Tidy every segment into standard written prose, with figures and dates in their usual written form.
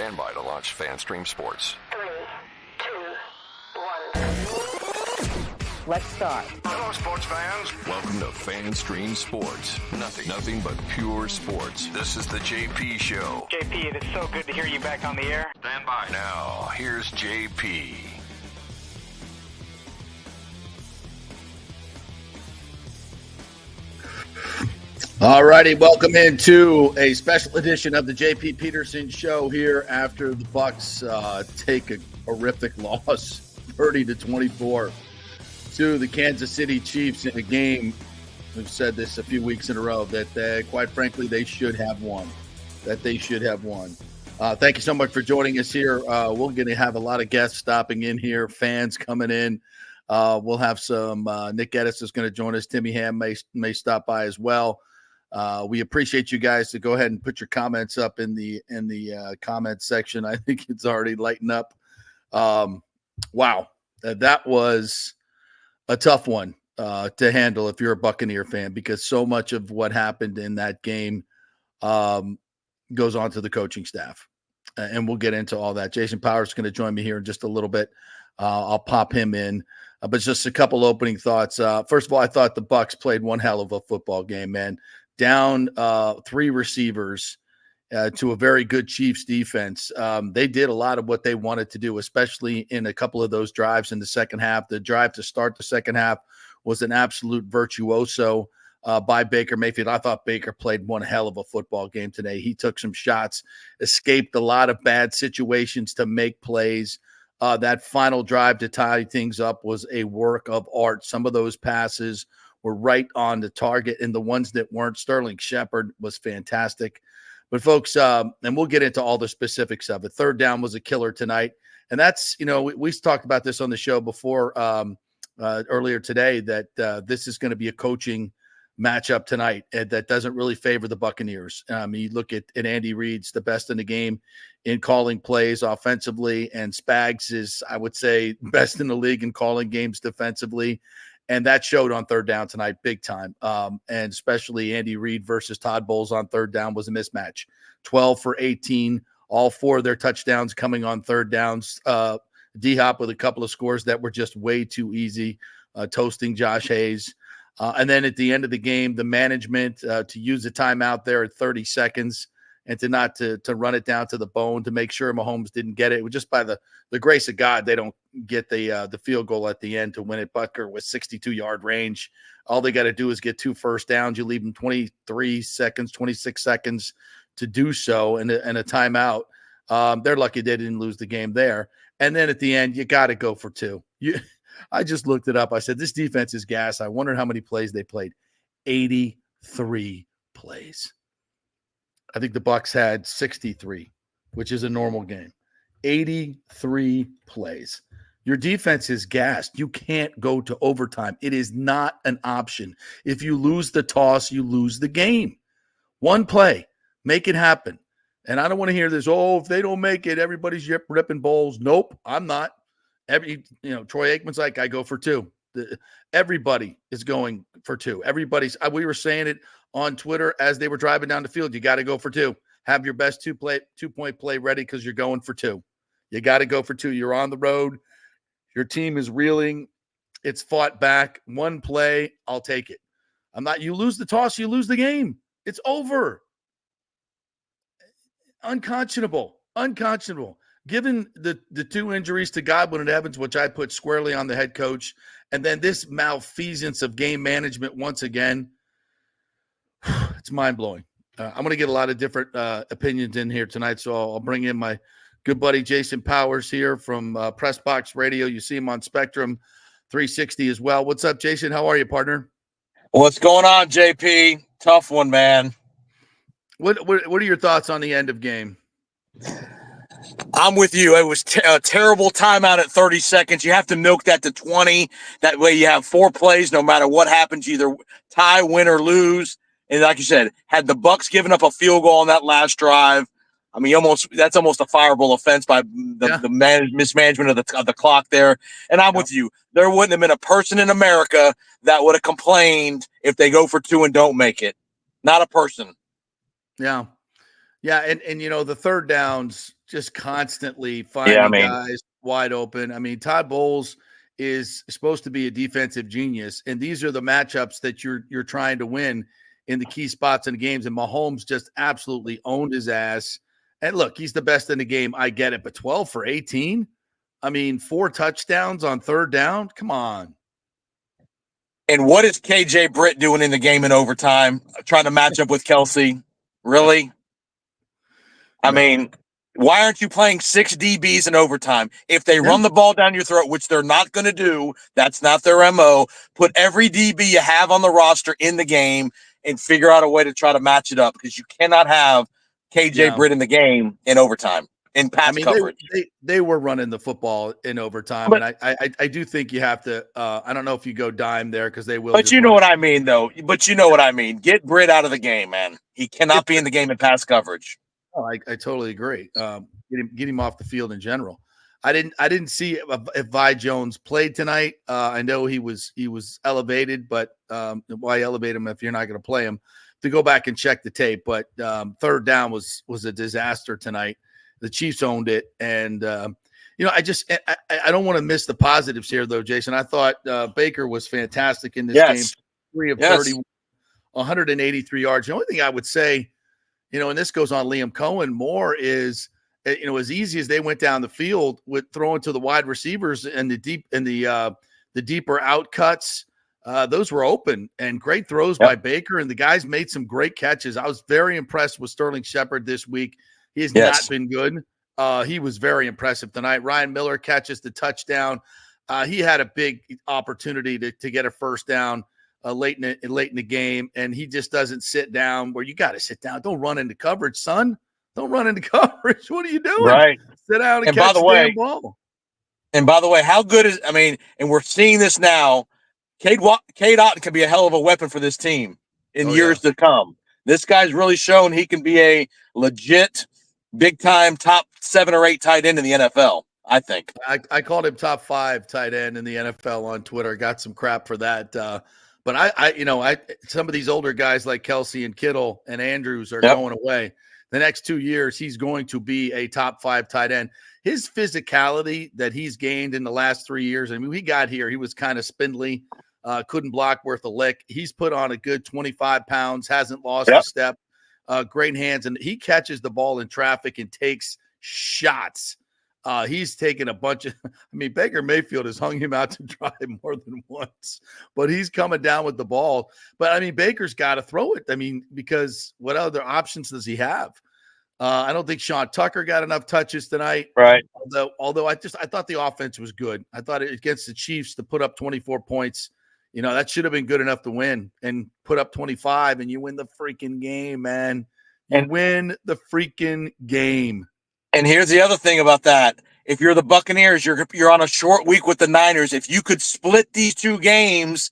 Stand by to launch FanStream Sports. 3, 2, 1. Let's start. Hello, sports fans. Welcome to FanStream Sports. Nothing but pure sports. This is the JP Show. JP, it is so good to hear you back on the air. Stand by. Now, here's JP. All righty, welcome into a special edition of the JP Peterson Show here after the Bucs take a horrific loss, 30-24, to the Kansas City Chiefs in a game. We've said this a few weeks in a row that, quite frankly, they should have won. Thank you so much for joining us here. We're going to have a lot of guests stopping in here, fans coming in. We'll have some Nick Geddes is going to join us. Timmy Ham may stop by as well. We appreciate you guys to go ahead and put your comments up in the comments section. I think it's already lighting up. Wow, that was a tough one to handle if you're a Buccaneer fan, because so much of what happened in that game goes on to the coaching staff, and we'll get into all that. Jason Powers is going to join me here in just a little bit. I'll pop him in, but just a couple opening thoughts. First of all, I thought the Bucs played one hell of a football game, man. Down 3 receivers to a very good Chiefs defense. They did a lot of what they wanted to do, especially in a couple of those drives in the second half. The drive to start the second half was an absolute virtuoso by Baker Mayfield. I thought Baker played one hell of a football game today. He took some shots, escaped a lot of bad situations to make plays. That final drive to tie things up was a work of art. Some of those passes were right on the target, and the ones that weren't, Sterling Shepard was fantastic. But folks, and we'll get into all the specifics of it. Third down was a killer tonight. And that's, we talked about this on the show before earlier today, that this is going to be a coaching matchup tonight that doesn't really favor the Buccaneers. You look at Andy Reid's the best in the game in calling plays offensively, and Spags is, I would say, best in the league in calling games defensively. And that showed on third down tonight big time. And especially Andy Reid versus Todd Bowles on third down was a mismatch. 12 for 18, all 4 of their touchdowns coming on third downs. D-Hop with a couple of scores that were just way too easy, toasting Josh Hayes. And then at the end of the game, the management to use the timeout there at 30 seconds and to not to run it down to the bone to make sure Mahomes didn't get it. It was just by the grace of God they don't get the field goal at the end to win it. Butker with 62-yard range. All they got to do is get 2 first downs. You leave them 26 seconds to do so, and a timeout. They're lucky they didn't lose the game there. And then at the end, you got to go for 2. I just looked it up. I said, this defense is gas. I wonder how many plays they played. 83 plays. I think the Bucs had 63, which is a normal game. 83 plays. Your defense is gassed. You can't go to overtime. It is not an option. If you lose the toss, you lose the game. One play. Make it happen. And I don't want to hear this, if they don't make it, everybody's ripping bowls. Nope, I'm not. Troy Aikman's like, I go for 2. Everybody is going for 2. We were saying it on Twitter as they were driving down the field. You got to go for 2. Have your best 2-point play ready because you're going for 2. You got to go for 2. You're on the road. Your team is reeling. It's fought back. One play, I'll take it. You lose the toss, you lose the game. It's over. Unconscionable. Given the 2 injuries to Godwin and Evans, which I put squarely on the head coach, and then this malfeasance of game management once again, it's mind-blowing. I'm going to get a lot of different opinions in here tonight, so I'll bring in my good buddy Jason Powers here from Press Box Radio. You see him on Spectrum 360 as well. What's up, Jason? How are you, partner? What's going on, JP? Tough one, man. What are your thoughts on the end of game? I'm with you. It was a terrible timeout at 30 seconds. You have to milk that to 20. That way you have 4 plays no matter what happens, you either tie, win, or lose. And like you said, had the Bucs given up a field goal on that last drive, I mean, that's almost a fireable offense by the mismanagement of the clock there. And I'm with you. There wouldn't have been a person in America that would have complained if they go for 2 and don't make it. Not a person. Yeah. Yeah, and the third downs, just constantly finding guys wide open. I mean, Todd Bowles is supposed to be a defensive genius, and these are the matchups that you're trying to win in the key spots in the games. And Mahomes just absolutely owned his ass. And look, he's the best in the game. I get it, but 12 for 18. I mean, 4 touchdowns on third down. Come on. And what is KJ Britt doing in the game in overtime? Trying to match up with Kelsey? Really? I mean, why aren't you playing 6 DBs in overtime? If they run the ball down your throat, which they're not going to do, that's not their MO, put every DB you have on the roster in the game and figure out a way to try to match it up, because you cannot have KJ Britt in the game in overtime. In pass coverage, they were running the football in overtime, and I do think you have to. I don't know if you go dime there because they will. But you know what I mean, though. But you know what I mean. Get Britt out of the game, man. He cannot be in the game in pass coverage. Oh, I totally agree. Get him off the field in general. I didn't see if Vi Jones played tonight. I know he was elevated, but why elevate him if you're not going to play him? To go back and check the tape, but third down was a disaster tonight. The Chiefs owned it, and I don't want to miss the positives here, though, Jason. I thought Baker was fantastic in this game. 3 of 30, 183 yards. The only thing I would say, and this goes on Liam Cohen more, is as easy as they went down the field with throwing to the wide receivers and the deeper out cuts, those were open and great throws by Baker, and the guys made some great catches. I was very impressed with Sterling Shepard this week. He has not been good. He was very impressive tonight. Ryan Miller catches the touchdown. He had a big opportunity to get a first down late in the game, and he just doesn't sit down where you got to sit down. Don't run into coverage, son. Don't run into coverage. What are you doing? Right. Sit down and catch the damn ball. And by the way, how good is – and we're seeing this now. Cade Otton can be a hell of a weapon for this team in years to come. This guy's really shown he can be a legit – big-time top 7 or 8 tight end in the NFL, I think. I called him top 5 tight end in the NFL on Twitter. Got some crap for that. But I some of these older guys like Kelsey and Kittle and Andrews are going away. The next 2 years, he's going to be a top 5 tight end. His physicality that he's gained in the last 3 years, I mean, he got here, he was kind of spindly, couldn't block worth a lick. He's put on a good 25 pounds, hasn't lost a step. Great hands, and he catches the ball in traffic and takes shots. He's taken a bunch of – Baker Mayfield has hung him out to dry more than once, but he's coming down with the ball. But, Baker's got to throw it, because what other options does he have? I don't think Sean Tucker got enough touches tonight. Right. Although I thought the offense was good. I thought against the Chiefs to put up 24 points – that should have been good enough to win, and put up 25 and you win the freaking game, man. Win the freaking game. And here's the other thing about that. If you're the Buccaneers, you're on a short week with the Niners. If you could split these 2 games,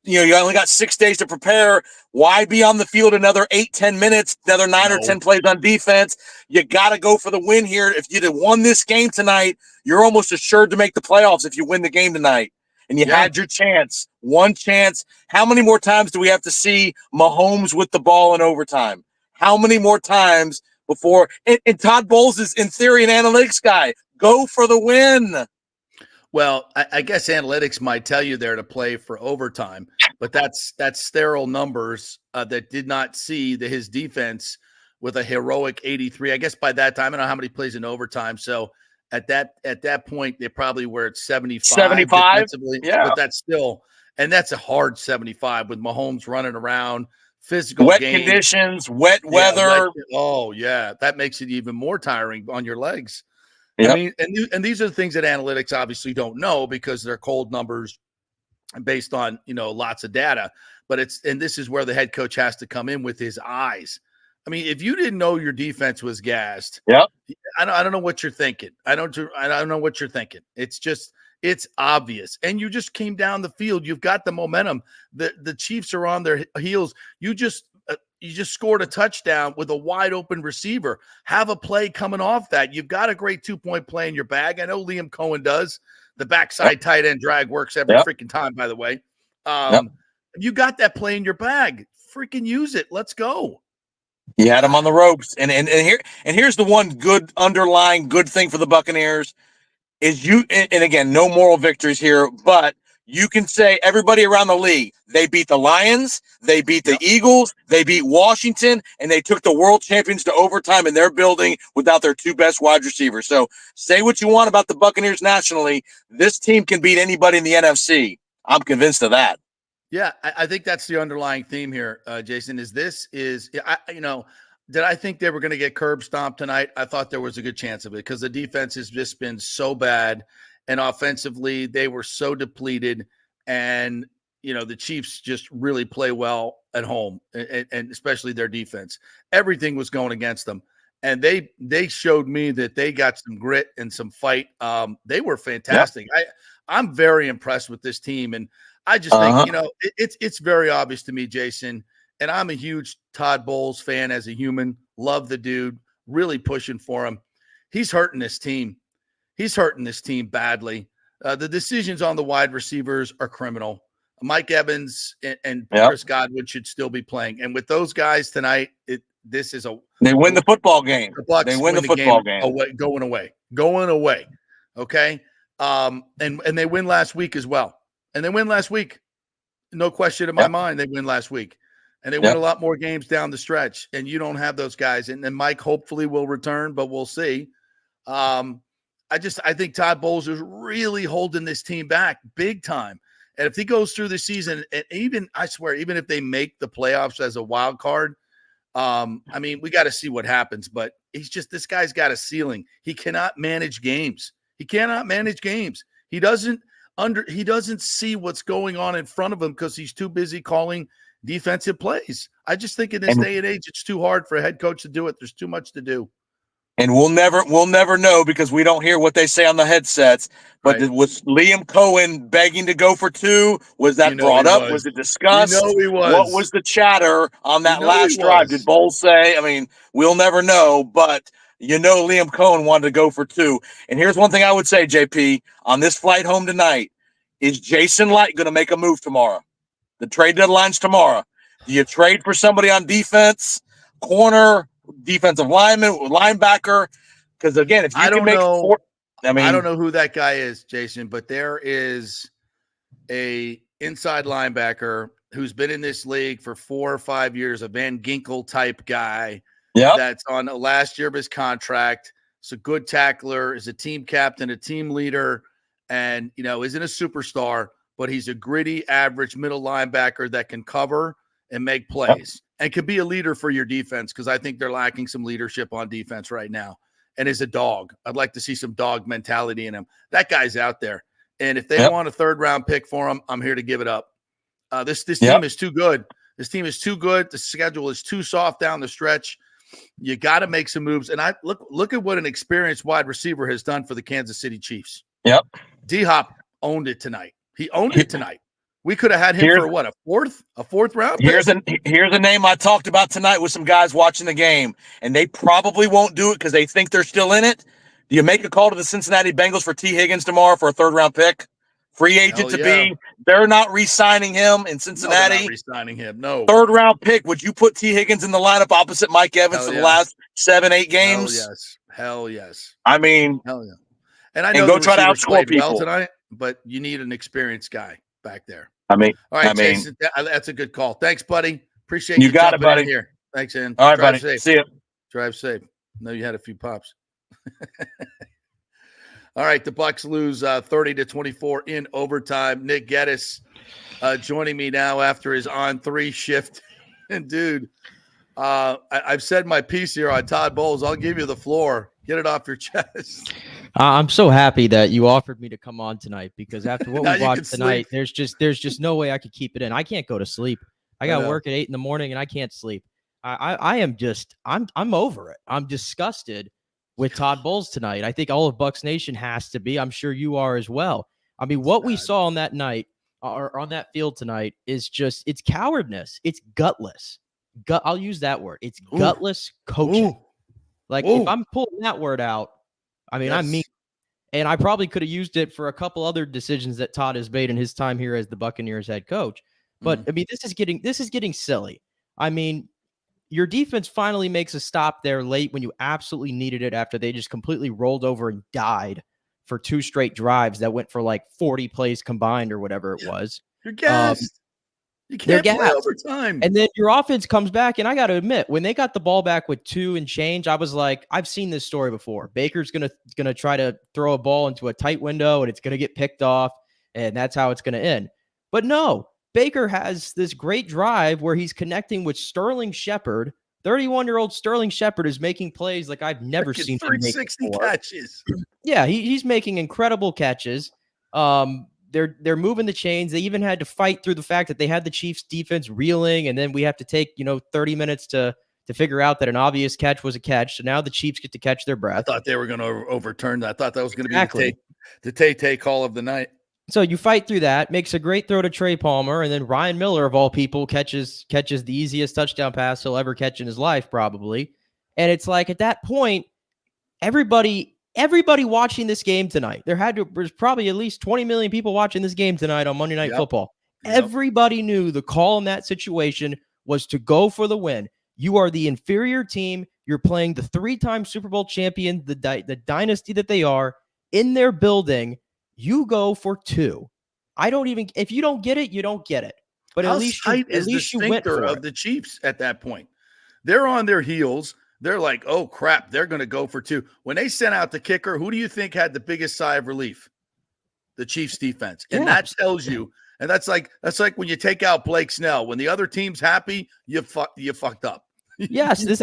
you only got 6 days to prepare. Why be on the field another 8-10 minutes, another 9 or 10 plays on defense? You got to go for the win here. If you'd have won this game tonight, you're almost assured to make the playoffs if you win the game tonight. And you had your chance, one chance. How many more times do we have to see Mahomes with the ball in overtime? How many more times before? And Todd Bowles is, in theory, an analytics guy. Go for the win. Well, I guess analytics might tell you there to play for overtime, but that's sterile numbers that did not see his defense with a heroic 83. I guess by that time, I don't know how many plays in overtime, so – At that point, they probably were at 75. 75? Yeah. But that's still – and that's a hard 75 with Mahomes running around, physical wet game. Conditions, wet weather. That makes it even more tiring on your legs. Yep. And these are the things that analytics obviously don't know because they're cold numbers based on, lots of data. But this is where the head coach has to come in with his eyes. If you didn't know your defense was gassed, I don't know what you're thinking. I don't know what you're thinking. It's obvious. And you just came down the field. You've got the momentum. The Chiefs are on their heels. You just scored a touchdown with a wide open receiver. Have a play coming off that. You've got a great 2-point play in your bag. I know Liam Cohen does. The backside tight end drag works every freaking time, by the way. You got that play in your bag. Freaking use it. Let's go. You had them on the ropes, and here's the one good underlying good thing for the Buccaneers is and again, no moral victories here, but you can say everybody around the league, they beat the Lions, they beat the Eagles, they beat Washington, and they took the world champions to overtime in their building without their two best wide receivers. So say what you want about the Buccaneers nationally. This team can beat anybody in the NFC. I'm convinced of that. Yeah, I think that's the underlying theme here, Jason, did I think they were going to get curb stomped tonight? I thought there was a good chance of it because the defense has just been so bad, and offensively they were so depleted, and the Chiefs just really play well at home, and especially their defense. Everything was going against them, and they showed me that they got some grit and some fight. They were fantastic. Yep. I'm very impressed with this team, and I just think it's very obvious to me, Jason. And I'm a huge Todd Bowles fan as a human. Love the dude. Really pushing for him. He's hurting this team. He's hurting this team badly. The decisions on the wide receivers are criminal. Mike Evans and Chris Godwin should still be playing. And with those guys tonight, they win the football game. The Bucs they win the football game. Going away. Okay. And they win last week as well. And they win last week. No question in my mind. They win last week. And they win a lot more games down the stretch, and you don't have those guys. And Mike hopefully will return, but we'll see. I think Todd Bowles is really holding this team back big time. And if he goes through the season, and even if they make the playoffs as a wild card, we got to see what happens. But this guy's got a ceiling. He cannot manage games. He doesn't see what's going on in front of him because he's too busy calling defensive plays. I just think in this day and age, it's too hard for a head coach to do it. There's too much to do. And we'll never know because we don't hear what they say on the headsets. But was Liam Cohen begging to go for two? Was that brought up? Was it discussed? He was. What was the chatter on that last drive? Did Bowles say? We'll never know, but Liam Cohen wanted to go for two. And here's one thing I would say, JP, on this flight home tonight, is Jason Light going to make a move tomorrow? The trade deadline's tomorrow. Do you trade for somebody on defense, corner, defensive lineman, linebacker? Because again, if you I don't know who that guy is, Jason, but there is a inside linebacker who's been in this league for 4 or 5 years, a Van Ginkel type guy. That's on the last year of his contract. He's a good tackler, is a team captain, a team leader, and isn't a superstar. But he's a gritty, average middle linebacker that can cover and make plays and can be a leader for your defense because I think they're lacking some leadership on defense right now. And is a dog. I'd like to see some dog mentality in him. That guy's out there. And if they want a third-round pick for him, I'm here to give it up. This team is too good. This team is too good. The schedule is too soft down the stretch. You got to make some moves. And look at what an experienced wide receiver has done for the Kansas City Chiefs. D-Hop owned it tonight. He owned it tonight. We could have had him for what, a fourth round? Here's a name I talked about tonight with some guys watching the game, and they probably won't do it because they think they're still in it. Do you make a call to the Cincinnati Bengals for T. Higgins tomorrow for a third-round pick? Free agent to be. They're not re-signing him in Cincinnati. No, they're not re-signing him. No. Third-round pick. Would you put T. Higgins in the lineup opposite Mike Evans for the last 7-8 games? Hell yes. Hell yeah. And I know go try to outscore people well tonight, but you need an experienced guy back there. All right, Jason, that's a good call. Thanks, buddy. Appreciate you got it, buddy. Here. Thanks, Ian. All right, buddy. See you. Drive safe. Know you had a few pops. All right, the Bucs lose 30-24 in overtime. Nick Geddes joining me now after his on-3 shift. And, dude, I've said my piece here on Todd Bowles. I'll give you the floor. Get it off your chest. I'm so happy that you offered me to come on tonight because after what we watched tonight, there's just no way I could keep it in. I can't go to sleep. I got work at 8 a.m. and I can't sleep. I'm over it. I'm disgusted with Todd Bowles tonight. I think all of Bucs Nation has to be. I'm sure you are as well. What we saw on that night or on that field tonight is it's cowardness. It's gutless. I'll use that word. It's gutless coaching. If I'm pulling that word out, I mean, and I probably could have used it for a couple other decisions that Todd has made in his time here as the Buccaneers head coach. But this is getting silly. your defense finally makes a stop there late when you absolutely needed it after they just completely rolled over and died for 2 straight drives that went for like 40 plays combined or whatever it was. You're gassed. You They're can't play gassed. overtime. And then your offense comes back, and I got to admit, when they got the ball back with 2 and change, I was like, I've seen this story before. Baker's gonna try to throw a ball into a tight window, and it's gonna get picked off, and that's how it's gonna end. But no, Baker has this great drive where he's connecting with Sterling Shepard. 31-year-old Sterling Shepard is making plays like I've never seen him make 360 before. catches. Yeah, he's making incredible catches. They're moving the chains. They even had to fight through the fact that they had the Chiefs defense reeling, and then we have to take 30 minutes to figure out that an obvious catch was a catch. So now the Chiefs get to catch their breath. I thought they were going to overturn that. I thought that was going to Exactly. be the Tay call of the night. So you fight through that, makes a great throw to Trey Palmer, and then Ryan Miller, of all people, catches the easiest touchdown pass he'll ever catch in his life, probably. And it's like at that point, everybody watching this game tonight, there's probably at least 20 million people watching this game tonight on Monday Night Football. Yep. Everybody knew the call in that situation was to go for the win. You are the inferior team. You're playing the 3-time Super Bowl champion, the dynasty that they are, in their building. You go for 2. If you don't get it, you don't get it. But How at least tight is the you went for of it. the Chiefs at that point? They're on their heels. They're like, oh, crap, they're going to go for 2. When they sent out the kicker, who do you think had the biggest sigh of relief? The Chiefs defense. And that tells you, and that's like when you take out Blake Snell. When the other team's happy, you fucked up. Yes, this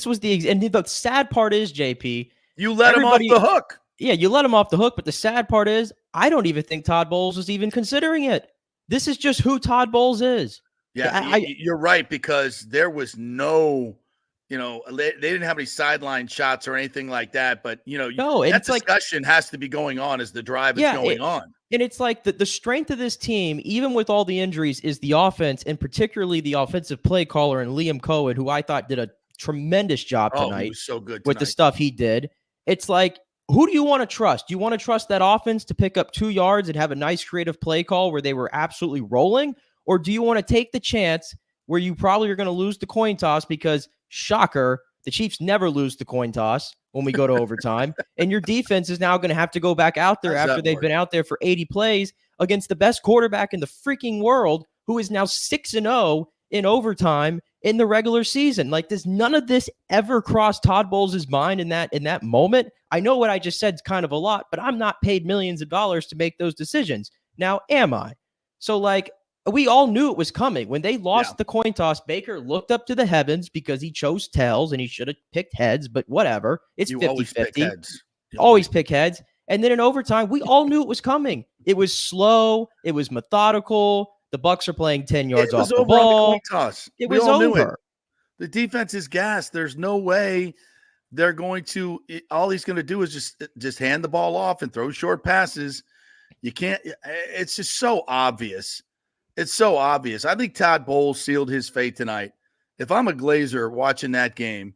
was the and the sad part is, JP, you let him off the hook. Yeah, you let him off the hook, but the sad part is I don't even think Todd Bowles was even considering it. This is just who Todd Bowles is. Yeah, you're right, because there was no, they didn't have any sideline shots or anything like that. But, that discussion has to be going on as the drive is going on. And it's like the strength of this team, even with all the injuries, is the offense, and particularly the offensive play caller and Liam Cohen, who I thought did a tremendous job tonight. He was so good with the stuff he did. It's like, who do you want to trust? Do you want to trust that offense to pick up 2 yards and have a nice creative play call where they were absolutely rolling? Or do you want to take the chance where you probably are going to lose the coin toss because, shocker, the Chiefs never lose the coin toss when we go to overtime, and your defense is now going to have to go back out there after they've been out there for 80 plays against the best quarterback in the freaking world, who is now 6-0 in overtime in the regular season. Like, does none of this ever cross Todd Bowles' mind in that moment? I know what I just said is kind of a lot, but I'm not paid millions of dollars to make those decisions. Now, am I? So, like, we all knew it was coming. When they lost the coin toss, Baker looked up to the heavens because he chose tails and he should have picked heads, but whatever. It's 50-50. Always pick heads. And then in overtime, we all knew it was coming. It was slow. It was methodical. The Bucs are playing 10 yards off the ball. The toss. It was over. The defense is gassed. There's no way they're going to – all he's going to do is just hand the ball off and throw short passes. You can't – it's just so obvious. It's so obvious. I think Todd Bowles sealed his fate tonight. If I'm a Glazer watching that game,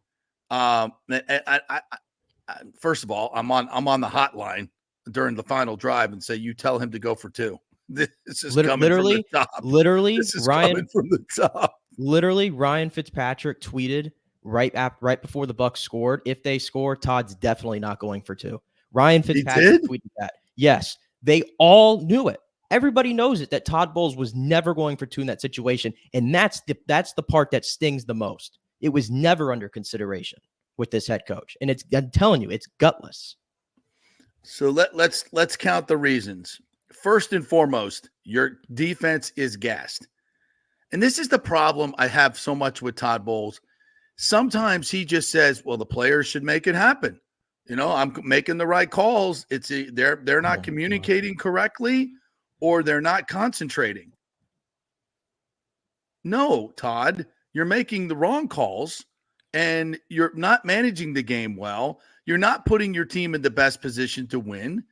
first of all, I'm on the hotline during the final drive and say, you tell him to go for 2. This is coming from the top. This is coming from the top. Literally, Ryan Fitzpatrick tweeted right before the Bucs scored, if they score, Todd's definitely not going for 2. Ryan Fitzpatrick tweeted that. Yes, they all knew it. Everybody knows it, that Todd Bowles was never going for 2 in that situation, and that's the part that stings the most. It was never under consideration with this head coach, and I'm telling you, it's gutless. So let's count the reasons. First and foremost, your defense is gassed. And this is the problem I have so much with Todd Bowles. Sometimes he just says, well, the players should make it happen. I'm making the right calls. It's they're not communicating correctly, or they're not concentrating. No, Todd, you're making the wrong calls, and you're not managing the game well. You're not putting your team in the best position to win,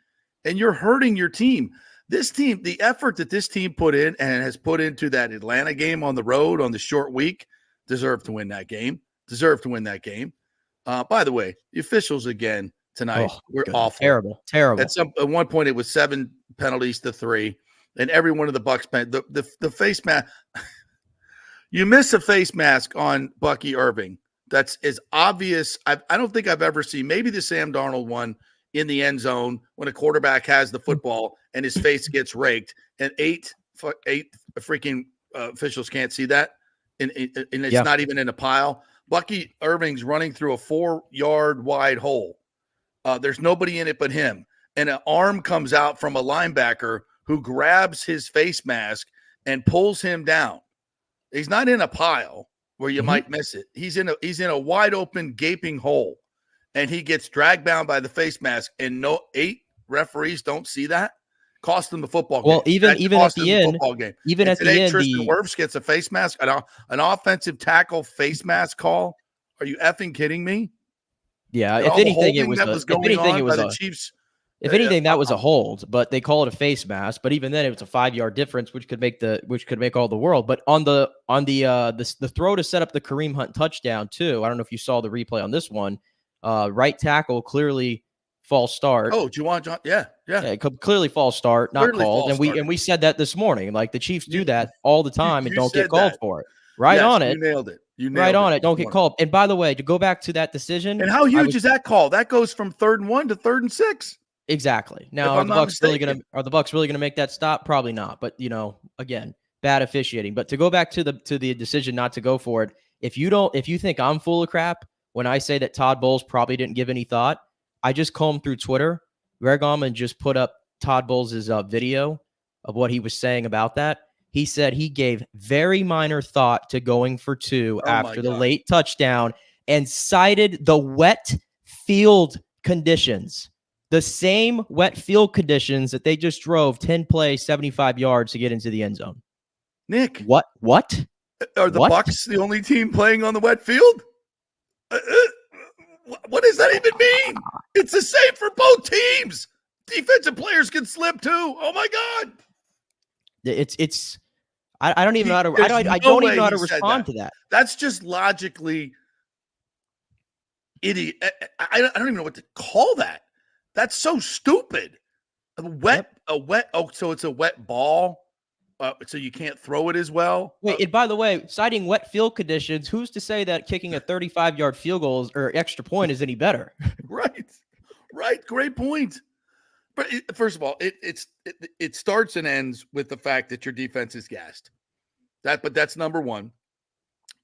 and you're hurting your team. This team, the effort that this team put in and has put into that Atlanta game on the road on the short week, deserve to win that game. By the way, the officials again tonight were awful. Terrible. At one point, it was 7 penalties to 3, and every one of the Bucs the face mask. You miss a face mask on Bucky Irving. That's as obvious. I don't think I've ever seen, maybe the Sam Darnold one in the end zone when a quarterback has the football and his face gets raked, and eight freaking officials can't see that, and it's not even in a pile. Bucky Irving's running through a 4-yard wide hole. There's nobody in it but him, and an arm comes out from a linebacker who grabs his face mask and pulls him down. He's not in a pile where you might miss it. He's in a wide open gaping hole, and he gets dragged down by the face mask, and 8 referees don't see that. Cost them the football game. Well, even at the end, even at the end, Tristan Wirfs gets a face mask, an offensive tackle face mask call. Are you effing kidding me? Yeah, if anything, it was the Chiefs. If anything, that was a hold, but they call it a face mask. But even then, it was a 5-yard difference, which could make all the world. But on the throw to set up the Kareem Hunt touchdown too. I don't know if you saw the replay on this one. Right tackle clearly false start. Oh, Juwan Johnson, yeah, clearly false start, not clearly called. And we said that this morning. Like the Chiefs do that all the time and don't get called for it. Right on it. You nailed it. Don't get called. And by the way, to go back to that decision, and how huge is that call? That goes from 3rd and 1 to 3rd and 6. Exactly. Now, are the Bucs really gonna make that stop? Probably not. But again, bad officiating. But to go back to the decision not to go for it, if you think I'm full of crap when I say that Todd Bowles probably didn't give any thought, I just combed through Twitter. Greg Auman just put up Todd Bowles' video of what he was saying about that. He said he gave very minor thought to going for 2 after the late touchdown and cited the wet field conditions. The same wet field conditions that they just drove 10 plays, 75 yards to get into the end zone. Nick. What? Are the Bucs the only team playing on the wet field? What does that even mean? It's the same for both teams. Defensive players can slip too. Oh my God. I don't even know how to I don't even know how to respond to that. That's just logically idiot. I don't even know what to call that. That's so stupid. So it's a wet ball, so you can't throw it as well. Wait, and by the way, citing wet field conditions, who's to say that kicking a 35-yard field goal or extra point is any better? Right. Great point. But first of all, it starts and ends with the fact that your defense is gassed. But that's number one.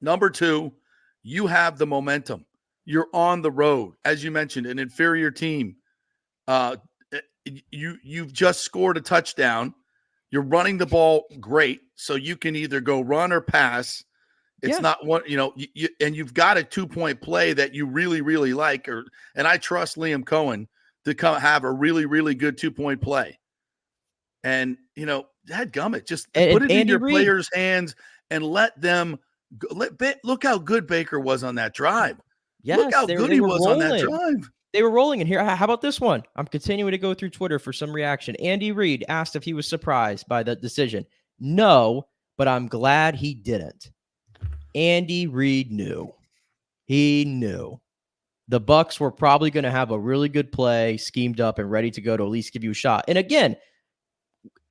Number two, you have the momentum. You're on the road, as you mentioned, an inferior team. You've just scored a touchdown. You're running the ball great, so you can either go run or pass. It's not one, and you've got a 2-point play that you really, really like. And I trust Liam Cohen to have a really, really good 2-point play. And dadgummit, just put it in your players' hands and let them. Look how good Baker was on that drive. Yes, look how good he was on that drive. They were rolling in here. How about this one? I'm continuing to go through Twitter for some reaction. Andy Reid asked if he was surprised by the decision. No, but I'm glad he didn't. Andy Reid knew. He knew. The Bucs were probably going to have a really good play schemed up and ready to go to at least give you a shot. And again,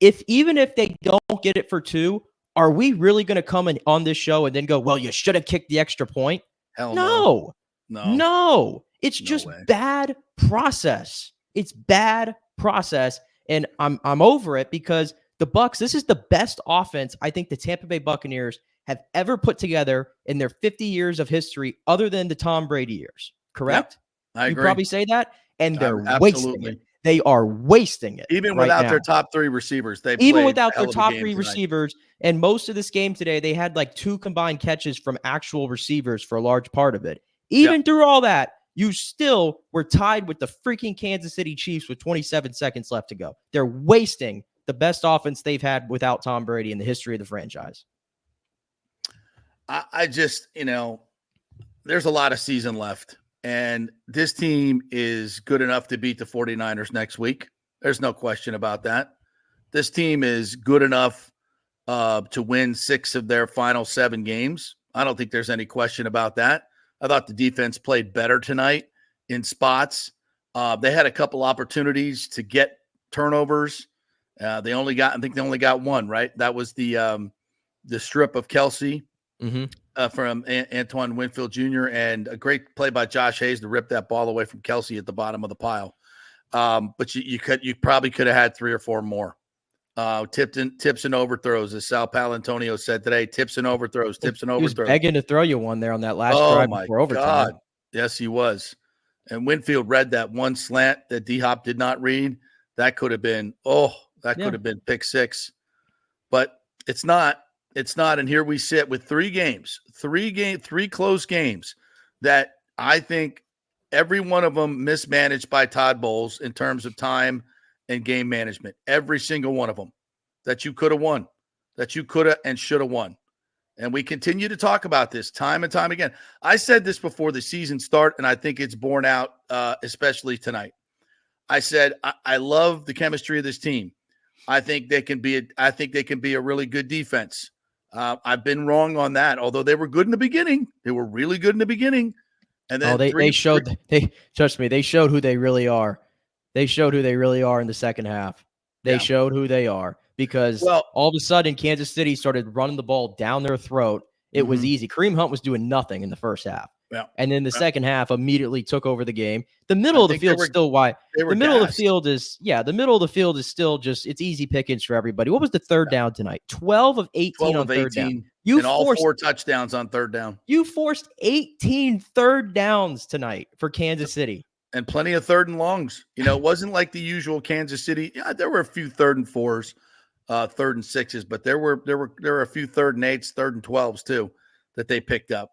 even if they don't get it for 2, are we really going to come on this show and then go, well, you should have kicked the extra point? Hell no. It's just bad process. It's bad process. And I'm over it because the Bucs, this is the best offense I think the Tampa Bay Buccaneers have ever put together in their 50 years of history, other than the Tom Brady years. Correct? Yep, I agree. You probably say that. And they're wasting it. They are wasting it. Even without their top 3 receivers. Even without their top 3 receivers. And most of this game today, they had like 2 combined catches from actual receivers for a large part of it. Even through all that, you still were tied with the freaking Kansas City Chiefs with 27 seconds left to go. They're wasting the best offense they've had without Tom Brady in the history of the franchise. I just, there's a lot of season left. And this team is good enough to beat the 49ers next week. There's no question about that. This team is good enough to win 6 of their final 7 games. I don't think there's any question about that. I thought the defense played better tonight in spots. They had a couple opportunities to get turnovers. I think they only got one, right? That was the strip of Kelsey from Antoine Winfield Jr. and a great play by Josh Hayes to rip that ball away from Kelsey at the bottom of the pile. But you probably could have had 3 or 4 more. Tips and overthrows, as Sal Palantonio said today. Tips and overthrows. He was begging to throw you one there on that last drive before overtime. God. Yes, he was. And Winfield read that one slant that D-Hop did not read. That could have been could have been pick 6. But it's not. It's not. And here we sit with 3 close games that I think every one of them mismanaged by Todd Bowles in terms of time and game management. Every single one of them that you could have won, that you could have and should have won. And we continue to talk about this time and time again. I said this before the season start, and I think it's borne out, especially tonight. I said, I love the chemistry of this team. I think they can be a really good defense. I've been wrong on that, although they were good in the beginning. They were really good in the beginning. And then they showed who they really are. They showed who they really are in the second half. They showed who they are because all of a sudden Kansas City started running the ball down their throat. It was easy. Kareem Hunt was doing nothing in the first half. Yeah. And then the second half immediately took over the game. The middle of the field is still wide. The middle of the field is still just, it's easy pickings for everybody. What was the third down tonight? 12 of 18 on third down. All 4 touchdowns on third down. You forced 18 third downs tonight for Kansas City. And plenty of third and longs. It wasn't like the usual Kansas City. Yeah, there were a few 3rd and 4s, 3rd and 6s, but there were a few 3rd and 8s, 3rd and 12s too that they picked up,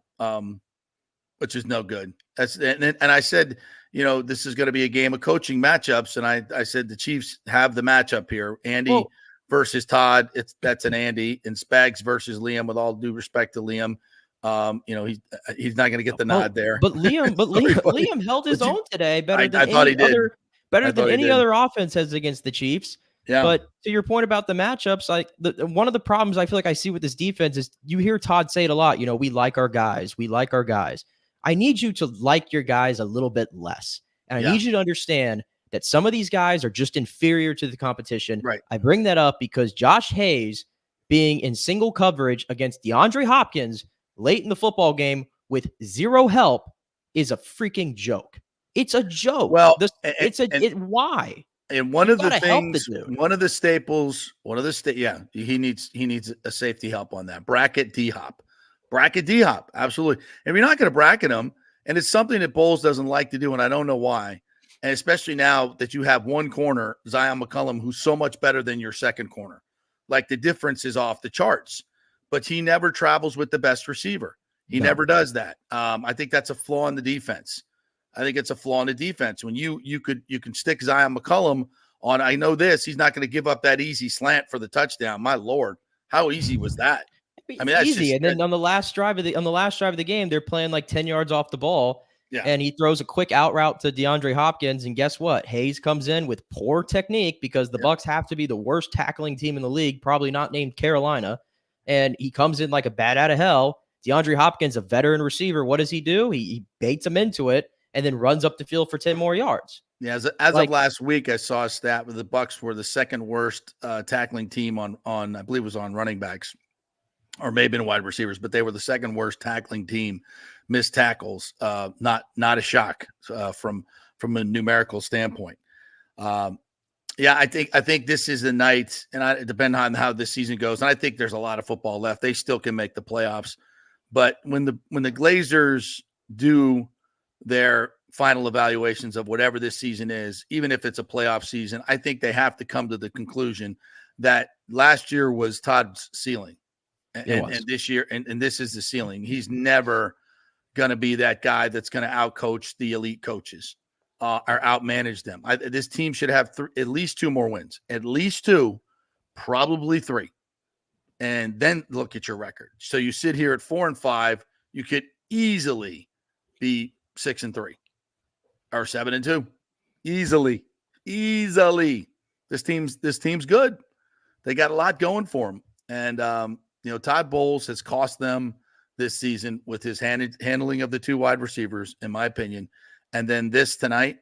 which is no good. And I said, this is going to be a game of coaching matchups, and I said the Chiefs have the matchup here. Andy versus Todd. That's an Andy, and Spags versus Liam. With all due respect to Liam. He's not going to get the nod there. But Liam held his own today better than any other offense has against the Chiefs. Yeah. But to your point about the matchups, one of the problems I feel like I see with this defense is you hear Todd say it a lot. We like our guys. We like our guys. I need you to like your guys a little bit less. And I need you to understand that some of these guys are just inferior to the competition. Right. I bring that up because Josh Hayes being in single coverage against DeAndre Hopkins late in the football game with 0 help is a freaking joke. It's a joke. Well, why? And one of the staples, he needs a safety help on that. Bracket D-Hop, absolutely. And you're not going to bracket him, and it's something that Bowles doesn't like to do, and I don't know why. And especially now that you have one corner, Zion McCollum, who's so much better than your second corner. Like the difference is off the charts. But he never travels with the best receiver. He never does that. I think that's a flaw in the defense. I think it's a flaw in the defense. When you can stick Zion McCollum on, I know this, he's not going to give up that easy slant for the touchdown. My Lord, how easy was that? I mean, that's easy. And then on the last drive of the game, they're playing like 10 yards off the ball. Yeah. And he throws a quick out route to DeAndre Hopkins. And guess what? Hayes comes in with poor technique because the Bucs have to be the worst tackling team in the league, probably not named Carolina. And he comes in like a bat out of hell. DeAndre Hopkins, a veteran receiver, what does he do? He baits him into it and then runs up the field for 10 more yards. Yeah, as of last week, I saw a stat where the Bucs were the second worst tackling team on I believe it was on running backs or maybe in wide receivers, but they were the second worst tackling team, missed tackles. Not a shock from a numerical standpoint. Yeah, I think this is the night, and it depends on how this season goes. And I think there's a lot of football left. They still can make the playoffs, but when the Glazers do their final evaluations of whatever this season is, even if it's a playoff season, I think they have to come to the conclusion that last year was Todd's ceiling, and this year, and this is the ceiling. He's never going to be that guy that's going to outcoach the elite coaches. Or outmanage them. This team should have at least 2 more wins, at least 2, probably 3, and then look at your record. So you sit here at 4-5, you could easily be 6-3 or 7-2, easily. This team's good. They got a lot going for them, and Todd Bowles has cost them this season with his handling of the 2 wide receivers, in my opinion. And then this tonight,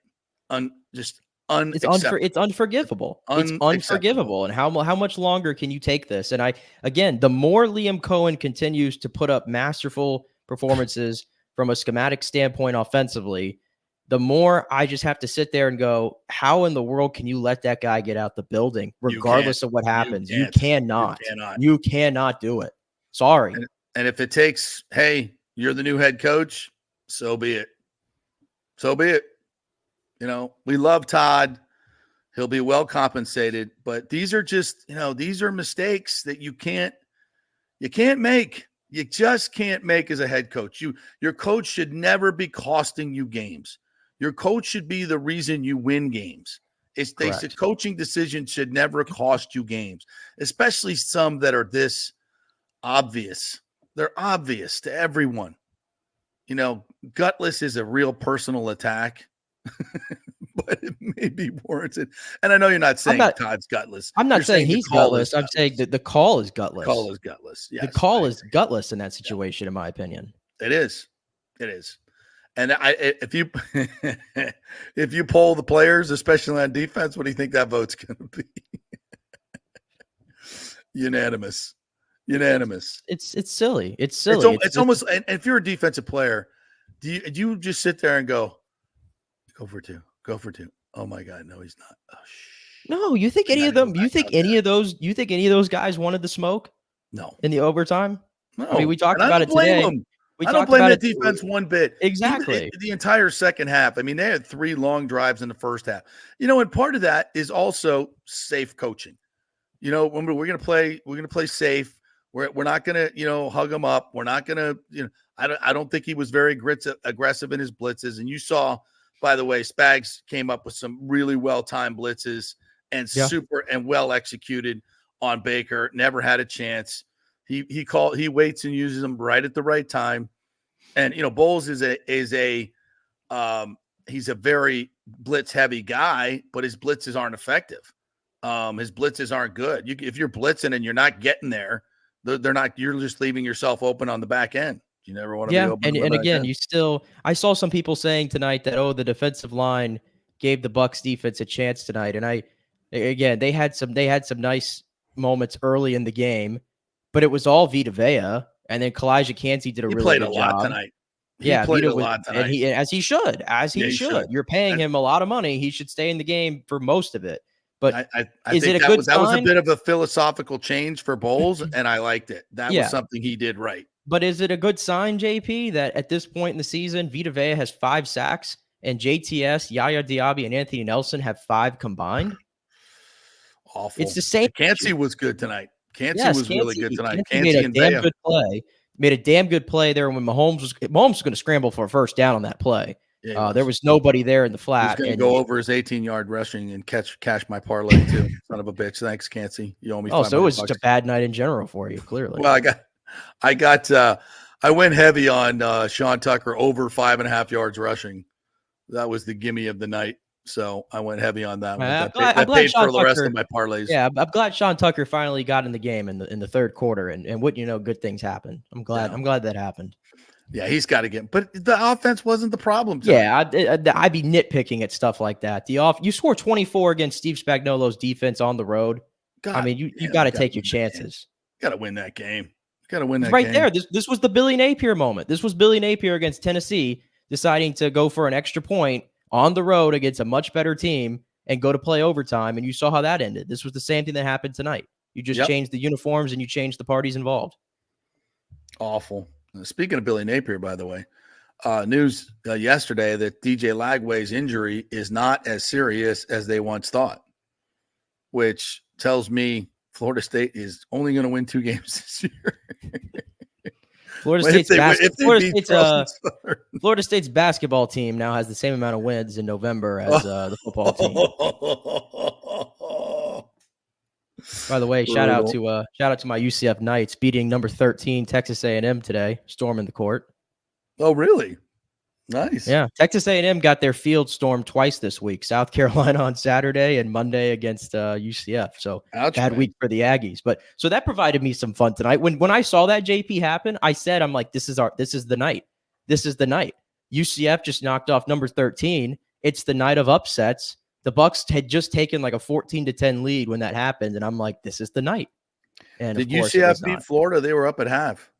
just unacceptable. It's unforgivable. It's Unacceptable. unforgivable. And how much longer can you take this? And again, the more Liam Cohen continues to put up masterful performances from a schematic standpoint offensively, the more I just have to sit there and go, how in the world can you let that guy get out the building regardless of what happens? You cannot. You cannot do it. Sorry. And if it takes, hey, you're the new head coach, so be it. So be it. We love Todd. He'll be well compensated, but these are just, these are mistakes that you can't make. You just can't make as a head coach. Your coach should never be costing you games. Your coach should be the reason you win games. The coaching decisions should never cost you games, especially some that are this obvious. They're obvious to everyone. Gutless is a real personal attack, but it may be warranted. And I know you're not saying Todd's gutless. I'm not saying he's gutless. I'm saying that the call is gutless. The call is gutless. Yes, the call is gutless in that situation, in my opinion. It is. It is. And if you poll the players, especially on defense, what do you think that vote's going to be? Unanimous. It's silly. It's silly. It's almost. And if you're a defensive player, do you just sit there and go for two? Oh my God, no, he's not. Oh, no, you think any of them? You think any of those guys wanted the smoke? No, in the overtime. No, I mean, we talked about it today. I don't blame that defense one bit. Exactly. The entire second half. I mean, they had 3 long drives in the first half. And part of that is also safe coaching. When we're going to play safe. We're not going to, hug him up. We're not going to, I don't think he was very aggressive in his blitzes. And you saw, by the way, Spags came up with some really well-timed blitzes and super and well executed on Baker. Never had a chance. He waits and uses them right at the right time. And, Bowles he's a very blitz heavy guy, but his blitzes aren't effective. His blitzes aren't good. If you're blitzing and you're not getting there, they're not, you're just leaving yourself open on the back end. You never want to be open. And again, I saw some people saying tonight that, the defensive line gave the Bucs defense a chance tonight. And they had some nice moments early in the game, but it was all Vita Vea. And then Kalijah Kancey did a really good job. He played a lot tonight. And as he should. You're paying him a lot of money. He should stay in the game for most of it. But I think that was a bit of a philosophical change for Bowles, and I liked it. That was something he did right. But is it a good sign, JP, that at this point in the season, Vita Vea has 5 sacks and JTS, Yaya Diaby, and Anthony Nelson have 5 combined? Awful. It's the same. Kancey was good tonight. Kancey really good tonight. Kancey made a damn good play there when Mahomes was going to scramble for a first down on that play. Yeah, there was nobody there in the flat. He's going to go over his 18-yard rushing and cash my parlay too. Son of a bitch. Thanks, Kancey. You owe me. Oh, so it was just a bad night in general for you, clearly. Well, I went heavy on Sean Tucker over 5.5 yards rushing. That was the gimme of the night. So I went heavy on that. I paid for the rest of my parlays. Yeah, I'm glad Sean Tucker finally got in the game in the third quarter, and wouldn't you know, good things happen. I'm glad that happened. Yeah, he's got to get. But the offense wasn't the problem. Yeah, I'd be nitpicking at stuff like that. You score 24 against Steve Spagnuolo's defense on the road. I mean, you got to take your chances. Got to win that game. Got to win that right game. There. This was the Billy Napier moment. This was Billy Napier against Tennessee deciding to go for an extra point on the road against a much better team and go to play overtime, and you saw how that ended. This was the same thing that happened tonight. You just changed the uniforms and you changed the parties involved. Awful. Speaking of Billy Napier, by the way, news yesterday that DJ Lagway's injury is not as serious as they once thought, which tells me Florida State is only going to win 2 games this year. Florida State's basketball team now has the same amount of wins in November as the football team. By the way, shout out to my UCF Knights beating number 13 Texas A&M today, storming the court. Oh, really? Nice. Yeah, Texas A&M got their field stormed twice this week. South Carolina on Saturday and Monday against UCF. So bad week for the Aggies. But so that provided me some fun tonight. When I saw that JP happen, I said, I'm like, this is the night. This is the night. UCF just knocked off number 13. It's the night of upsets. The Bucs had just taken like a 14-10 lead when that happened, and I'm like, this is the night. And did UCF beat Florida? They were up at half.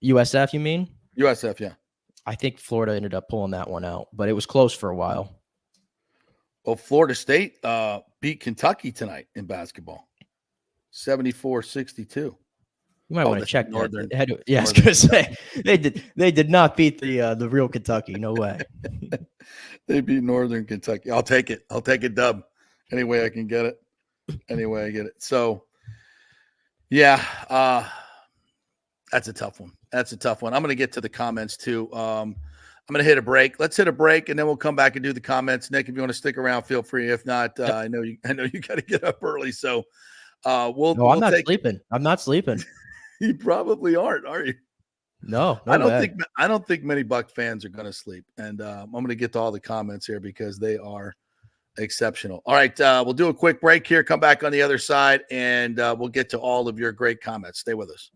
USF, you mean? USF, yeah. I think Florida ended up pulling that one out, but it was close for a while. Well, Florida State beat Kentucky tonight in basketball, 74-62. You might want to check Northern. that. Yeah, I was going to say they did not beat the real Kentucky. No way. They beat Northern Kentucky. I'll take it. I'll take it, dub. Any way I can get it. Any way I get it. So, yeah, that's a tough one. That's a tough one. I'm going to get to the comments too. I'm going to hit a break. Let's hit a break, and then we'll come back and do the comments. Nick, if you want to stick around, feel free. If not, I know you got to get up early. So, we'll I'm not sleeping. I'm not sleeping. You probably aren't, are you? No, I don't think many Buck fans are going to sleep. And I'm going to get to all the comments here because they are exceptional. All right, we'll do a quick break here. Come back on the other side, and we'll get to all of your great comments. Stay with us.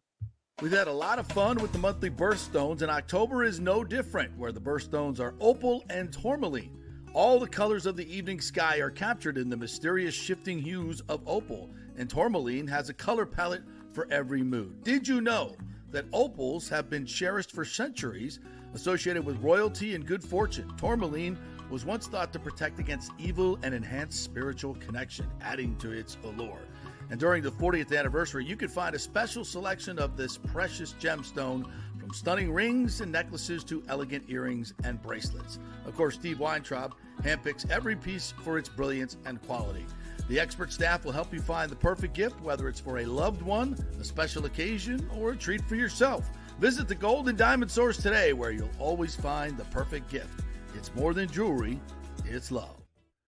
We've had a lot of fun with the monthly birthstones, and October is no different, where the birthstones are opal and tourmaline. All the colors of the evening sky are captured in the mysterious shifting hues of opal, and tourmaline has a color palette for every mood. Did you know that opals have been cherished for centuries, associated with royalty and good fortune? Tourmaline was once thought to protect against evil and enhance spiritual connection, adding to its allure. And during the 40th anniversary, you could find a special selection of this precious gemstone, from stunning rings and necklaces to elegant earrings and bracelets. Of course, Steve Weintraub handpicks every piece for its brilliance and quality. The expert staff will help you find the perfect gift, whether it's for a loved one, a special occasion, or a treat for yourself. Visit the Gold and Diamond Source today, where you'll always find the perfect gift. It's more than jewelry, it's love.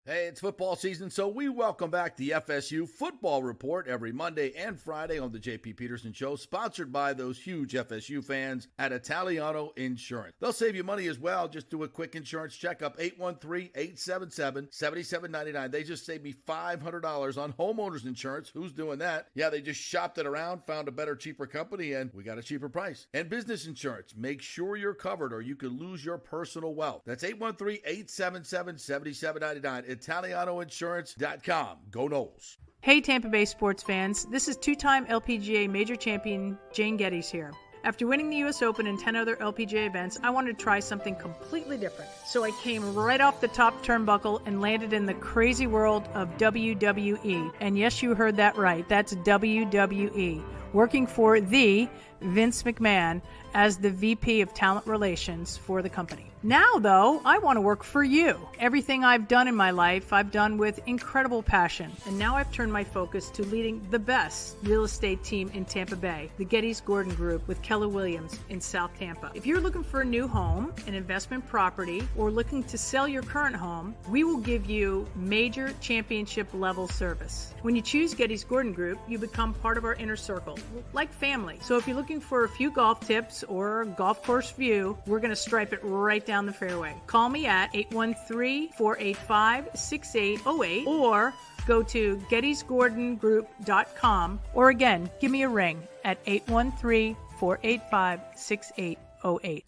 Hey, it's football season, so we welcome back the FSU Football Report every Monday and Friday on the JP Peterson Show, sponsored by those huge FSU fans at Italiano Insurance. They'll save you money as well. Just do a quick insurance checkup, 813-877-7799. They just saved me $500 on homeowners insurance. Who's doing that? Yeah, they just shopped it around, found a better, cheaper company, and we got a cheaper price. And business insurance, make sure you're covered or you could lose your personal wealth. That's 813-877-7799. ItalianoInsurance.com. Go Noles. Hey Tampa Bay sports fans, this is two-time LPGA major champion Jane Geddes here. After winning the US Open and 10 other LPGA events, I wanted to try something completely different. So I came right off the top turnbuckle and landed in the crazy world of WWE. And yes, you heard that right. That's WWE. Working for the Vince McMahon as the VP of Talent Relations for the company. Now, though, I want to work for you. Everything I've done in my life, I've done with incredible passion. And now I've turned my focus to leading the best real estate team in Tampa Bay, the Geddes Gordon Group with Keller Williams in South Tampa. If you're looking for a new home, an investment property, or looking to sell your current home, we will give you major championship level service. When you choose Geddes Gordon Group, you become part of our inner circle, like family. So if you're looking for a few golf tips or a golf course view, we're going to stripe it right down the fairway. Call me at 813-485-6808 or go to gettysgordongroup.com, or again, give me a ring at 813-485-6808.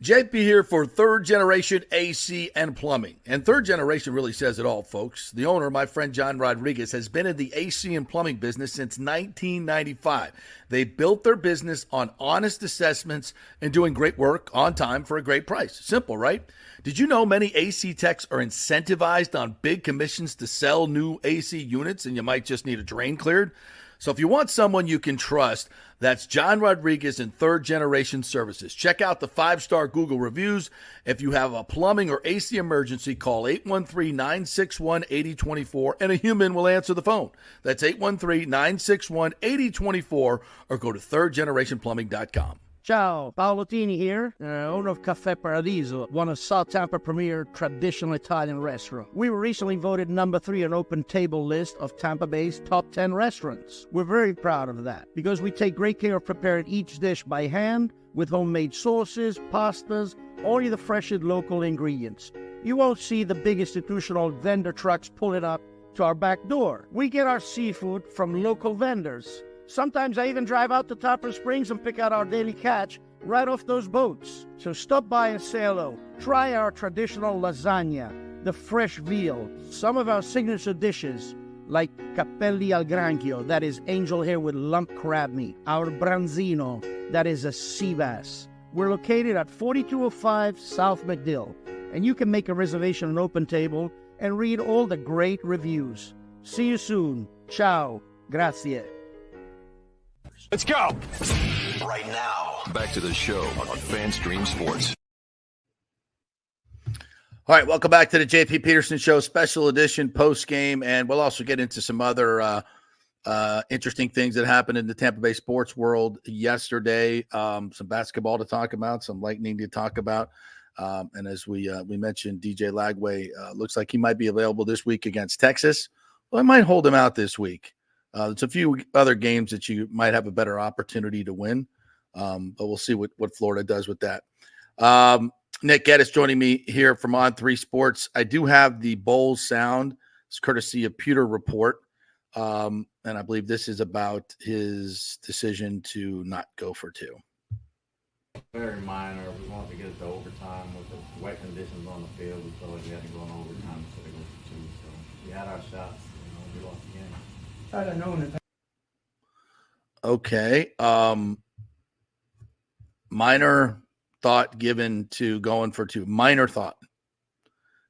JP here for Third Generation AC and Plumbing. And Third Generation really says it all, folks. The owner, my friend John Rodriguez, has been in the AC and plumbing business since 1995. They built their business on honest assessments and doing great work on time for a great price. Simple, right? Did you know many AC techs are incentivized on big commissions to sell new AC units, and you might just need a drain cleared? So if you want someone you can trust, that's John Rodriguez and Third Generation Services. Check out the 5-star Google reviews. If you have a plumbing or AC emergency, call 813-961-8024 and a human will answer the phone. That's 813-961-8024 or go to thirdgenerationplumbing.com. Ciao, Paolo Tini here, owner of Caffè Paradiso, one of South Tampa premier traditional Italian restaurant. We were recently voted number 3 on Open Table list of Tampa Bay's top 10 restaurants. We're very proud of that because we take great care of preparing each dish by hand with homemade sauces, pastas, only the freshest local ingredients. You won't see the big institutional vendor trucks pulling up to our back door. We get our seafood from local vendors. Sometimes I even drive out to Tarpon Springs and pick out our daily catch right off those boats. So stop by and say hello. Try our traditional lasagna, the fresh veal, some of our signature dishes like capelli al granchio, that is angel hair with lump crab meat, our branzino, that is a sea bass. We're located at 4205 South McDill, and you can make a reservation on Open Table and read all the great reviews. See you soon. Ciao. Grazie. Let's go. Right now. Back to the show on FanStream Sports. All right, welcome back to the JP Peterson Show, special edition post game, and we'll also get into some other interesting things that happened in the Tampa Bay sports world yesterday. Some basketball to talk about, some lightning to talk about, and as we mentioned, DJ Lagway looks like he might be available this week against Texas. Well, I might hold him out this week. There's a few other games that you might have a better opportunity to win, but we'll see what Florida does with that. Nick Geddes joining me here from On3 Sports. I do have the Bowls sound. It's courtesy of Pewter Report. And I believe this is about his decision to not go for two. Very minor. We wanted to get it to overtime with the wet conditions on the field. We felt like we had to go in overtime instead of go for two. So we had our shots. We lost the game. I don't know. Okay. Minor thought given to going for two. Minor thought.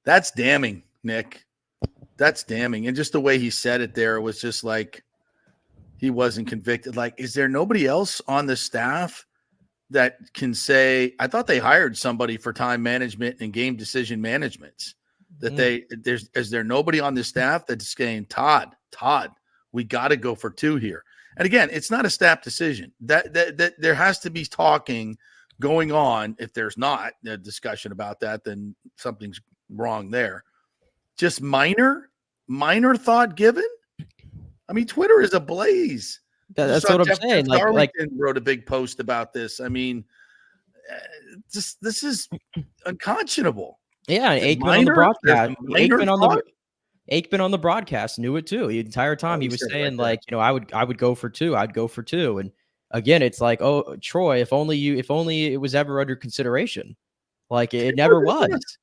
That's damning, Nick. That's damning. And just the way he said it there was just like he wasn't convicted. Like, is there nobody else on the staff that can say, I thought they hired somebody for time management and game decision management? Is there nobody on the staff that's saying, Todd, we got to go for two here? And again, it's not a staff decision. That there has to be talking going on. If there's not a discussion about that, then something's wrong there. Just minor thought given. I mean, Twitter is ablaze. That's what I'm saying. Like wrote a big post about this. I mean, this is unconscionable. Yeah, Aikman on the broadcast. Aikman on the broadcast knew it too. The entire time he was saying like, I would go for two. I'd go for two. And again, it's like, oh, Troy, if only it was ever under consideration. Like it never was.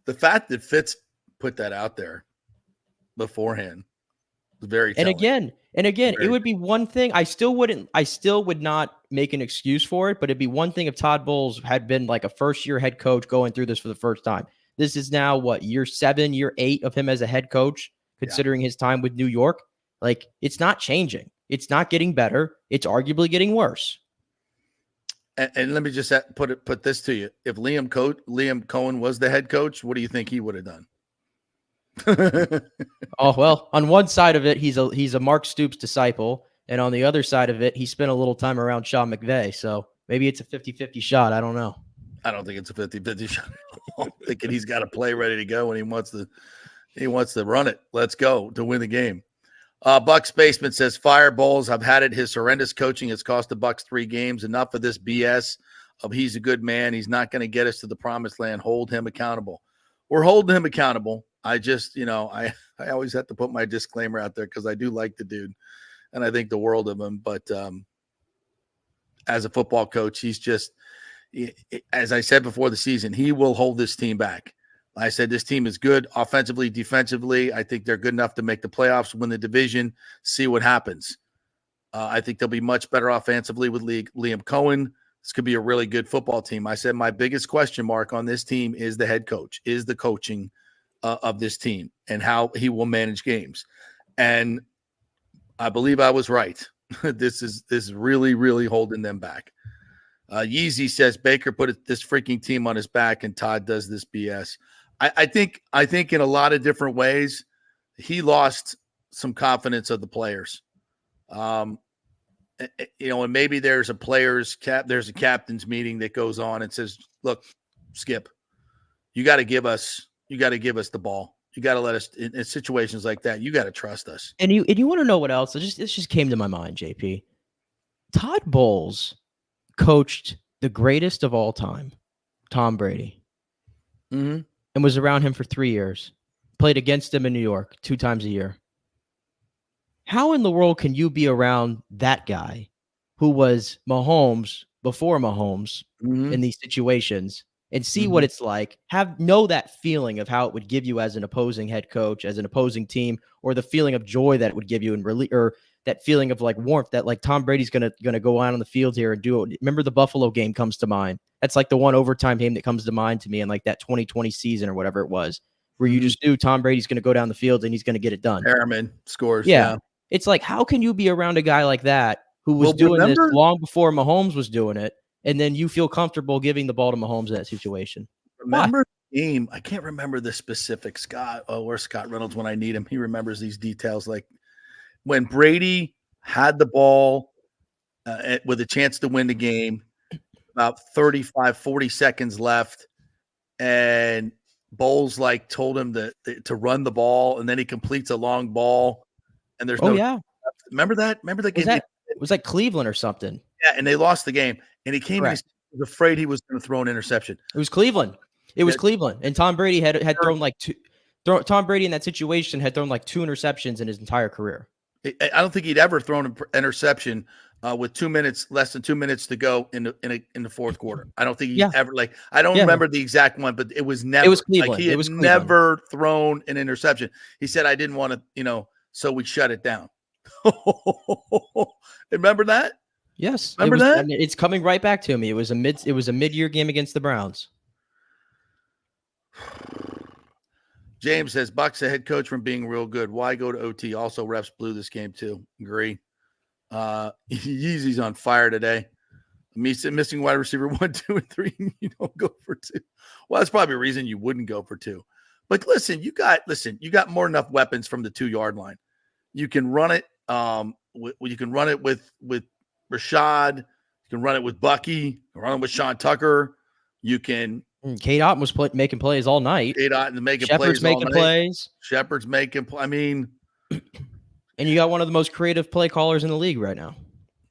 The fact that Fitz put that out there beforehand was very telling. And again, it would be one thing. I still would not make an excuse for it, but it'd be one thing if Todd Bowles had been like a first-year head coach going through this for the first time. This is now what, year 7, year 8 of him as a head coach, considering his time with New York. Like, it's not changing. It's not getting better. It's arguably getting worse. And let me just put this to you. If Liam Cohen was the head coach, what do you think he would have done? Oh, well, on one side of it, he's a Mark Stoops disciple. And on the other side of it, he spent a little time around Sean McVay. So maybe it's a 50-50 shot. I don't know. I don't think it's a 50-50 shot. I'm thinking he's got a play ready to go and he wants to run it. Let's go to win the game. Bucs Basement says, fire Bowles. I've had it. His horrendous coaching has cost the Bucs 3 games. Enough of this BS of he's a good man. He's not going to get us to the promised land. Hold him accountable. We're holding him accountable. I just, I always have to put my disclaimer out there because I do like the dude and I think the world of him. But as a football coach, he's just, as I said before the season, he will hold this team back. I said this team is good offensively, defensively. I think they're good enough to make the playoffs, win the division, see what happens. I think they'll be much better offensively with Liam Cohen. This could be a really good football team. I said my biggest question mark on this team is the head coach, is the coaching of this team and how he will manage games. And I believe I was right. This is really, really holding them back. Yeezy says Baker put this freaking team on his back and Todd does this BS. I think in a lot of different ways, he lost some confidence of the players. And maybe there's a captain's meeting that goes on and says, look, Skip, you got to give us the ball. You got to let us in situations like that. You got to trust us. And you want to know what else? This just came to my mind, JP. Todd Bowles coached the greatest of all time, Tom Brady, and was around him for 3 years. Played against him in New York 2 times a year. How in the world can you be around that guy who was Mahomes before Mahomes in these situations and see what it's like. Know that feeling of how it would give you as an opposing head coach, as an opposing team, or the feeling of joy that it would give you or that feeling of like warmth that like Tom Brady's gonna go out on the field here and do it. Remember the Buffalo game comes to mind. That's like the one overtime game that comes to mind to me in like that 2020 season or whatever it was, where you just knew Tom Brady's gonna go down the field and he's gonna get it done. Harriman scores. Yeah. It's like, how can you be around a guy like that who was doing this long before Mahomes was doing it, and then you feel comfortable giving the ball to Mahomes in that situation? Remember the game? I can't remember the specific Scott. Oh, where's Scott Reynolds when I need him? He remembers these details. Like when Brady had the ball with a chance to win the game, about 35, 40 seconds left, and Bowles like told him to run the ball, and then he completes a long ball, and there's remember that game? It was like Cleveland or something. Yeah, and they lost the game, and he came and he was afraid he was going to throw an interception. It was Cleveland. It was Cleveland, and Tom Brady had thrown like Tom Brady in that situation had thrown like 2 interceptions in his entire career. I don't think he'd ever thrown an interception with less than 2 minutes to go in the fourth quarter. I don't think he ever I don't remember the exact one, but it was never. It was Cleveland. He had never thrown an interception. He said, "I didn't want to, so we shut it down." Remember that? Yes. Remember that? I mean, it's coming right back to me. It was a mid-year game against the Browns. James says, Bucs a head coach from being real good. Why go to OT? Also, refs blew this game too. Agree. Yeezy's on fire today. Missing wide receiver 1, 2, and 3. You don't go for 2. Well, that's probably a reason you wouldn't go for 2. But listen, you got more than enough weapons from the 2-yard line. You can run it. You can run it with Rashad. You can run it with Bucky. You can run it with Sean Tucker. You can. Kate Otten was making plays all night. Kate Otten making Shepard's plays. Making plays. Shepard's making. I mean, and you got one of the most creative play callers in the league right now.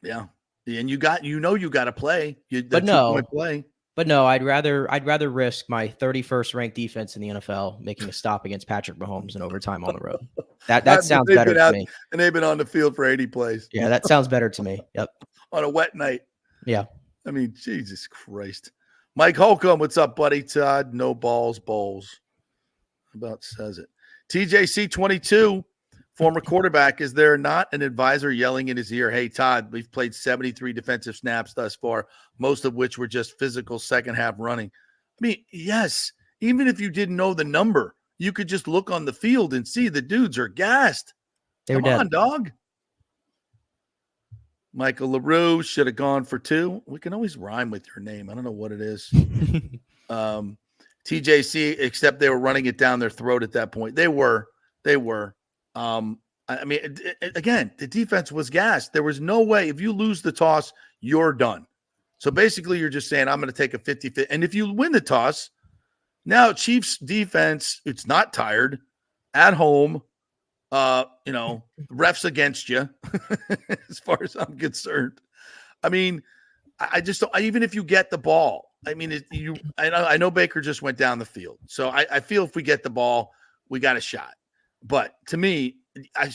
Yeah, and you got to play. But no, I'd rather risk my 31st ranked defense in the NFL making a stop against Patrick Mahomes in overtime on the road. That sounds better to me. And they've been on the field for 80 plays. Yeah, that sounds better to me. Yep. On a wet night. Yeah. I mean, Jesus Christ. Mike Holcomb, what's up, buddy? Todd, no balls, bowls. About says it. TJC 22, former quarterback. Is there not an advisor yelling in his ear, hey, Todd, we've played 73 defensive snaps thus far, most of which were just physical second half running? I mean, yes. Even if you didn't know the number, you could just look on the field and see the dudes are gassed. Come on, dog. Michael LaRue should have gone for 2. We can always rhyme with your name. I don't know what it is. TJC, except they were running it down their throat at that point. They were. I mean, again, the defense was gassed. There was no way. If you lose the toss, you're done. So basically, you're just saying, I'm going to take a 50-50. And if you win the toss, now Chiefs defense, it's not tired at home. Refs against you, as far as I'm concerned. I mean, I just don't. Even if you get the ball, I mean, I know Baker just went down the field, so I feel if we get the ball, we got a shot. But to me,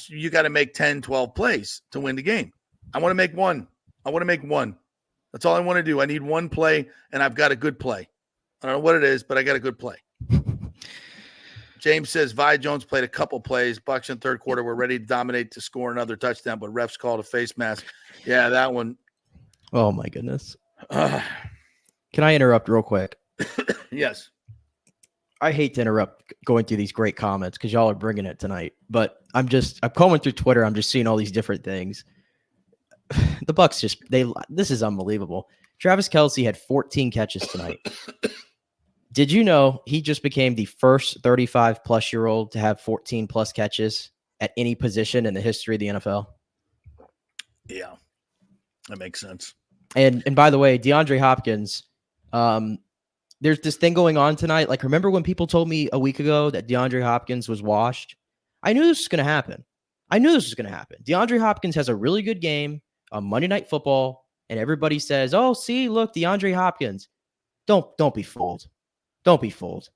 you got to make 10, 12 plays to win the game. I want to make one. That's all I want to do. I need one play, and I've got a good play. I don't know what it is, but I got a good play. James says Vi Jones played a couple plays. Bucs in third quarter were ready to dominate to score another touchdown, but refs called a face mask. Yeah, that one. Oh, my goodness. Can I interrupt real quick? Yes. I hate to interrupt going through these great comments because y'all are bringing it tonight. But I'm going through Twitter. I'm just seeing all these different things. The Bucs this is unbelievable. Travis Kelce had 14 catches tonight. Did you know he just became the first 35-plus-year-old to have 14-plus catches at any position in the history of the NFL? Yeah, that makes sense. And by the way, DeAndre Hopkins, there's this thing going on tonight. Like, remember when people told me a week ago that DeAndre Hopkins was washed? I knew this was going to happen. DeAndre Hopkins has a really good game on Monday Night Football, and everybody says, oh, see, look, DeAndre Hopkins. Don't be fooled. Don't be fooled.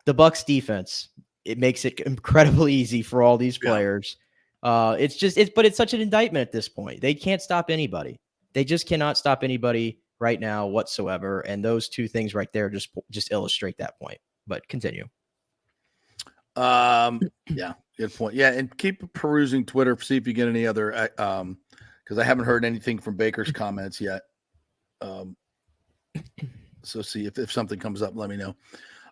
The Bucs defense, it makes it incredibly easy for all these players. But it's such an indictment at this point. They can't stop anybody. They just cannot stop anybody right now whatsoever. And those two things right there just illustrate that point. But continue. Yeah, good point. Yeah, and keep perusing Twitter, see if you get any other because I haven't heard anything from Baker's comments yet. So see if something comes up, let me know.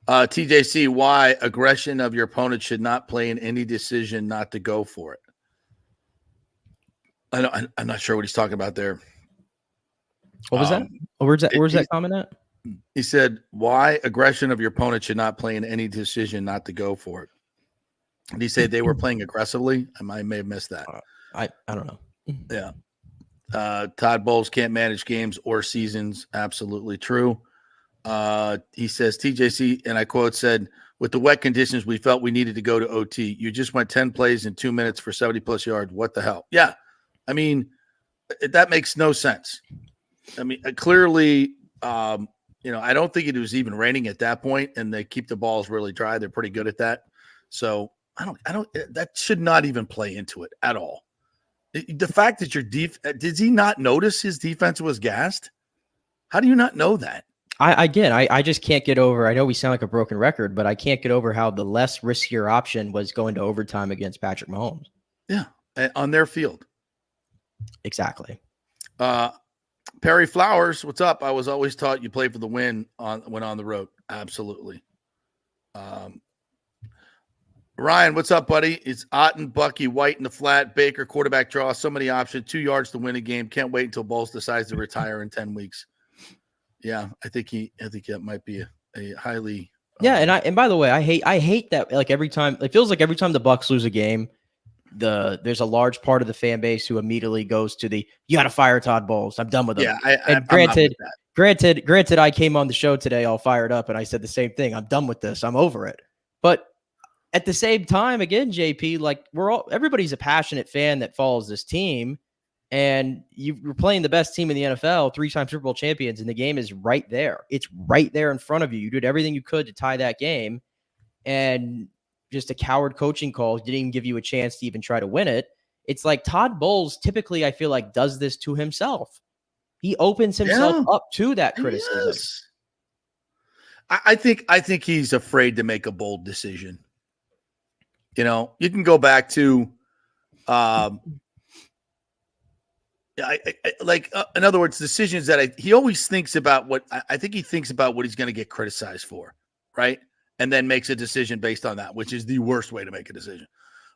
TJC, why aggression of your opponent should not play in any decision not to go for it. I'm not sure what he's talking about there. What was that? Where's that comment at? He said, why aggression of your opponent should not play in any decision not to go for it. Did he say they were playing aggressively? I may have missed that. I don't know. Yeah. Todd Bowles can't manage games or seasons. Absolutely true. He says, TJC, and I quote, said, with the wet conditions, we felt we needed to go to OT. You just went 10 plays in 2 minutes for 70-plus yards. What the hell? Yeah. I mean, that makes no sense. I mean, clearly, I don't think it was even raining at that point, and they keep the balls really dry. They're pretty good at that. So that should not even play into it at all. The fact that did he not notice his defense was gassed? How do you not know that? I just can't get over. I know we sound like a broken record, but I can't get over how the less riskier option was going to overtime against Patrick Mahomes. Yeah, on their field. Exactly. Perry Flowers, what's up? I was always taught you play for the win when on the road. Absolutely. Ryan, what's up, buddy? It's Otten, Bucky, White in the flat, Baker, quarterback draw, so many options, 2 yards to win a game. Can't wait until Bowles decides to retire in 10 weeks. Yeah, I think that might be a highly yeah. And by the way, I hate that. Like every time, it feels like every time the Bucs lose a game, there's a large part of the fan base who immediately goes to you got to fire Todd Bowles. I'm done with him. Yeah, granted, I came on the show today all fired up and I said the same thing. I'm done with this. I'm over it. But at the same time, again, JP, like everybody's a passionate fan that follows this team. And you're playing the best team in the NFL, 3-time Super Bowl champions, and the game is right there. It's right there in front of you. You did everything you could to tie that game, and just a coward coaching call didn't even give you a chance to even try to win it. It's like Todd Bowles typically, I feel like, does this to himself. He opens himself up to that criticism. Yes. I think he's afraid to make a bold decision. You can go back to in other words, decisions that he always thinks about I think he thinks about what he's going to get criticized for, right? And then makes a decision based on that, which is the worst way to make a decision.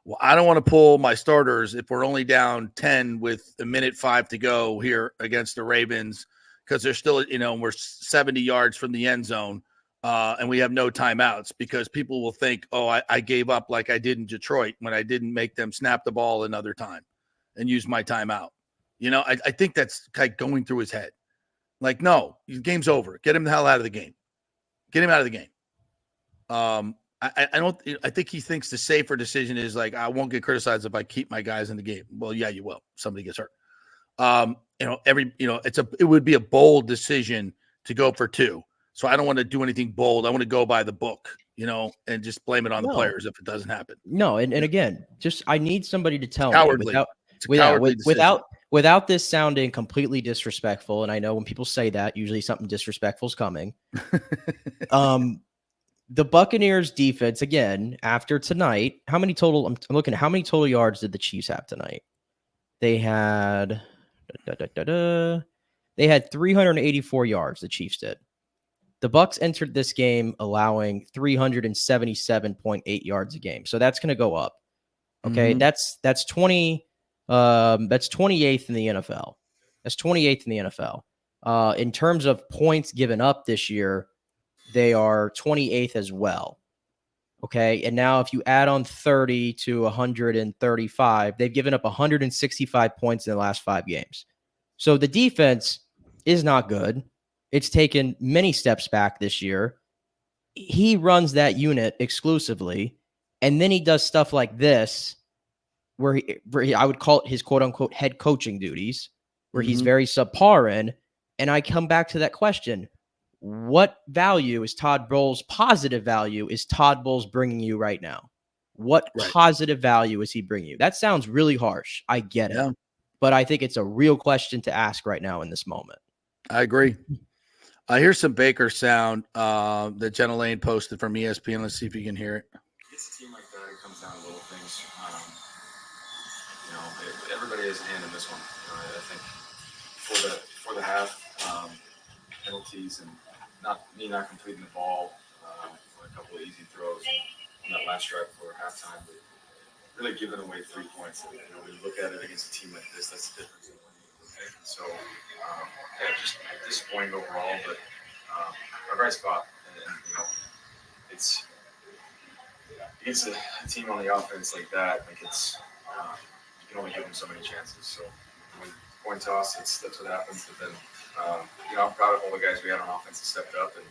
Well, I don't want to pull my starters if we're only down 10 with 1:05 to go here against the Ravens because they're still, we're 70 yards from the end zone and we have no timeouts because people will think, oh, I gave up like I did in Detroit when I didn't make them snap the ball another time and use my timeout. I think that's kind of going through his head. Like, no, the game's over. Get him the hell out of the game. Get him out of the game. I think he thinks the safer decision is like, I won't get criticized if I keep my guys in the game. Well, yeah, you will. Somebody gets hurt. It would be a bold decision to go for 2. So I don't want to do anything bold. I want to go by the book, and just blame it on the players if it doesn't happen. No. And again, I need somebody to tell cowardly. me without this sounding completely disrespectful. And I know when people say that, usually something disrespectful is coming. The Buccaneers defense, again, after tonight, how many total? I'm looking at how many total yards did the Chiefs have tonight? They had 384 yards. The Chiefs did. The Bucs entered this game allowing 377.8 yards a game. So that's going to go up. Okay, that's 20. That's 28th in the NFL. That's 28th in the NFL. In terms of points given up this year, they are 28th as well. Okay. And now if you add on 30 to 135, they've given up 165 points in the last 5 games. So the defense is not good. It's taken many steps back this year. He runs that unit exclusively. And then he does stuff like this, where I would call it his quote unquote head coaching duties, where he's very subpar in. And I come back to that question. What value is Todd Bowles, positive value is Todd Bowles bringing you right now? What positive value is he bringing you? That sounds really harsh. I get it. But I think it's a real question to ask right now in this moment. I agree. Here's some Baker sound that Jenna Lane posted from ESPN. Let's see if you can hear it. It's a team like that. It comes down to little things. Everybody has a hand in this one. I think for the half, penalties and not completing the ball, a couple of easy throws on that last drive for halftime, but really giving away 3 points. When you look at it against a team like this, that's the difference. So, just disappointing overall, but a bright spot. And it's against a team on the offense like that. Like it's you can only give them so many chances. So, coin toss, that's what happens. But then, I'm proud of all the guys we had on offense that stepped up, and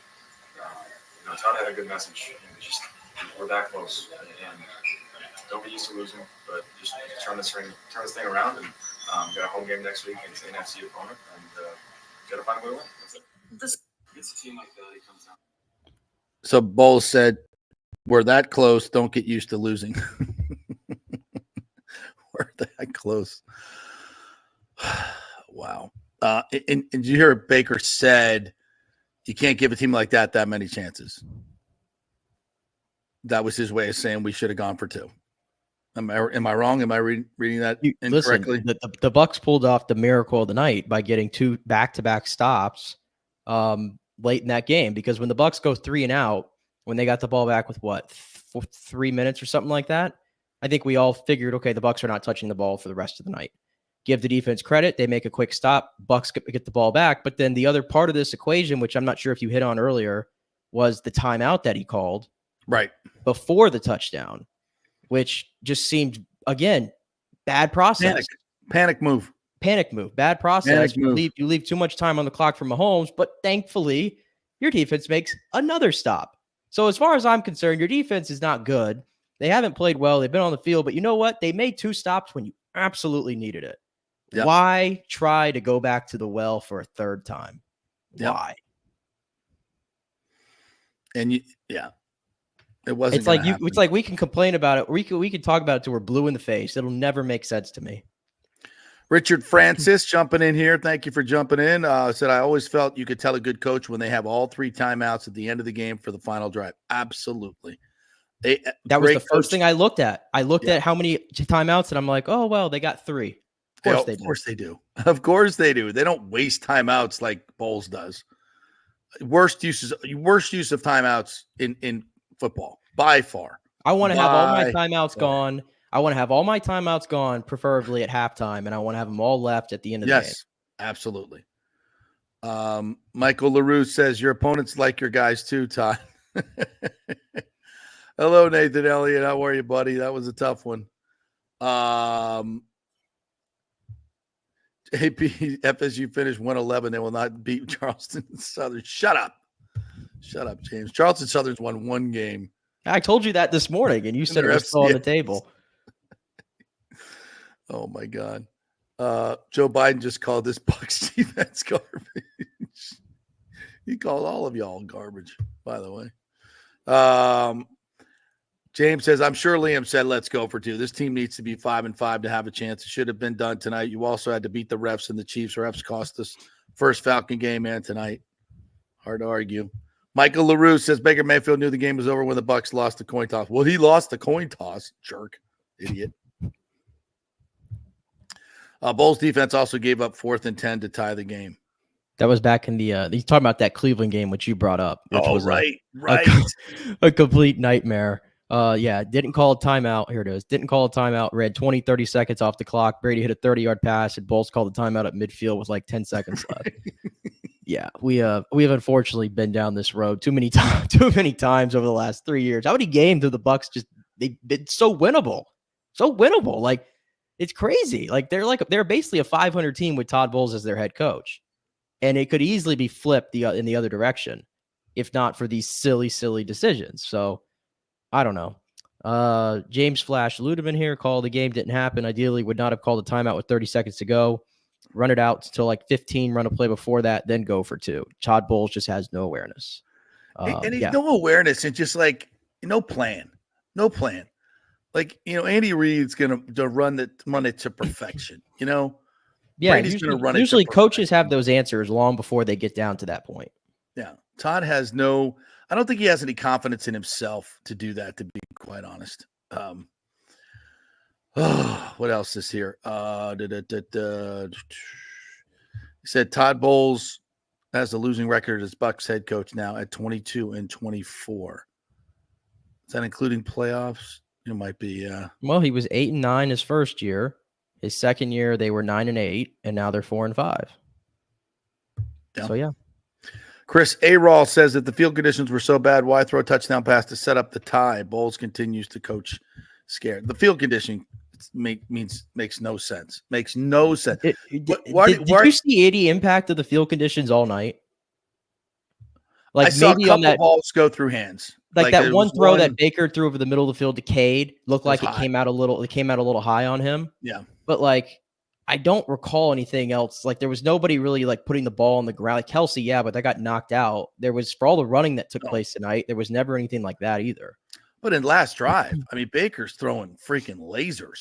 Todd had a good message. We're that close, and don't get used to losing, but just turn this thing around, and got a home game next week against an NFC opponent, and got to find a way to win. That's it. It's a team like that. It comes down. So Bowles said, "We're that close. Don't get used to losing." We're that close. Wow. And did you hear what Baker said? You can't give a team like that many chances. That was his way of saying we should have gone for 2. Am I wrong? Am I reading that incorrectly? Listen, the Bucs pulled off the miracle of the night by getting 2 back-to-back stops late in that game, because when the Bucs go 3 and out, when they got the ball back with 3 minutes or something like that, I think we all figured, okay, the Bucs are not touching the ball for the rest of the night. Give the defense credit. They make a quick stop. Bucs get the ball back. But then the other part of this equation, which I'm not sure if you hit on earlier, was the timeout that he called right before the touchdown, which just seemed, again, bad process. Panic move. Bad process. You leave too much time on the clock for Mahomes, but thankfully your defense makes another stop. So as far as I'm concerned, your defense is not good. They haven't played well. They've been on the field, but you know what? They made 2 stops when you absolutely needed it. Yep. Why try to go back to the well for a 3rd time? Yep. Why? And it wasn't. It's like we can complain about it. We can talk about it till we're blue in the face. It'll never make sense to me. Richard Francis jumping in here. Thank you for jumping in. Said, I always felt you could tell a good coach when they have all 3 timeouts at the end of the game for the final drive. Absolutely. That was the first thing I looked at. I looked at how many timeouts, and I'm like, oh, well, they got 3. Of course they do. Of course they do. They don't waste timeouts like Bowles does. Worst use of timeouts in football by far. I want to have all my timeouts gone. I want to have all my timeouts gone, preferably at halftime, and I want to have them all left at the end of the game. Yes, absolutely. Michael LaRue says, your opponents like your guys too, Todd. Hello, Nathan Elliott. How are you, buddy? That was a tough one. AP, FSU finished 111. They will not beat Charleston Southern. Shut up, James. Charleston Southern's won 1 game. I told you that this morning, and you said it was still on the table. Oh, my God. Joe Biden just called this Bucs defense garbage. He called all of y'all garbage, by the way. James says, I'm sure Liam said, let's go for 2. This team needs to be 5-5 to have a chance. It should have been done tonight. You also had to beat the refs and the Chiefs. Refs cost us first Falcon game and tonight. Hard to argue. Michael LaRue says Baker Mayfield knew the game was over when the Bucs lost the coin toss. Well, he lost the coin toss, jerk, idiot. Bowles defense also gave up 4th and 10 to tie the game. That was back in the he's talking about that Cleveland game, which you brought up. Which was right. A complete nightmare. Didn't call a timeout. Here it is. Didn't call a timeout. Read 20, 30 seconds off the clock. Brady hit a 30-yard pass, and Bowles called the timeout at midfield with like 10 seconds left. Yeah, we have unfortunately been down this road too many times over the last 3 years. How many games have the Bucs they've been so winnable? Like, it's crazy. Like they're basically a 500 team with Todd Bowles as their head coach, and it could easily be flipped in the other direction if not for these silly decisions. So I don't know. James Flash Ludeman here called the game didn't happen. Ideally would not have called a timeout with 30 seconds to go. Run it out until like 15, run a play before that, then go for 2. Todd Bowles just has no awareness. And he's no awareness and just like no plan. Like, Andy Reid's going to run it to perfection, Yeah, Brady's going to run it. Usually coaches have those answers long before they get down to that point. Yeah. Todd has I don't think he has any confidence in himself to do that, to be quite honest. What else is here? He said Todd Bowles has a losing record as Bucs head coach now at 22-24. Is that including playoffs? It might be. Well, he was 8-9 his first year. His second year, they were 9-8, and now they're 4-5. Yeah. So yeah. Chris Arall says that the field conditions were so bad, why throw a touchdown pass to set up the tie? Bowles continues to coach scared. The field conditioning makes no sense. Makes no sense. Did you see any impact of the field conditions all night? Like I saw maybe a couple on that balls go through hands. Like that one throw that Baker threw over the middle of the field to Cade looked like it came out a little high on him. Yeah. But like I don't recall anything else. Like there was nobody really like putting the ball on the ground. Like Kelsey, yeah, but that got knocked out. There was, for all the running that took place tonight, there was never anything like that either. But in last drive, I mean, Baker's throwing freaking laser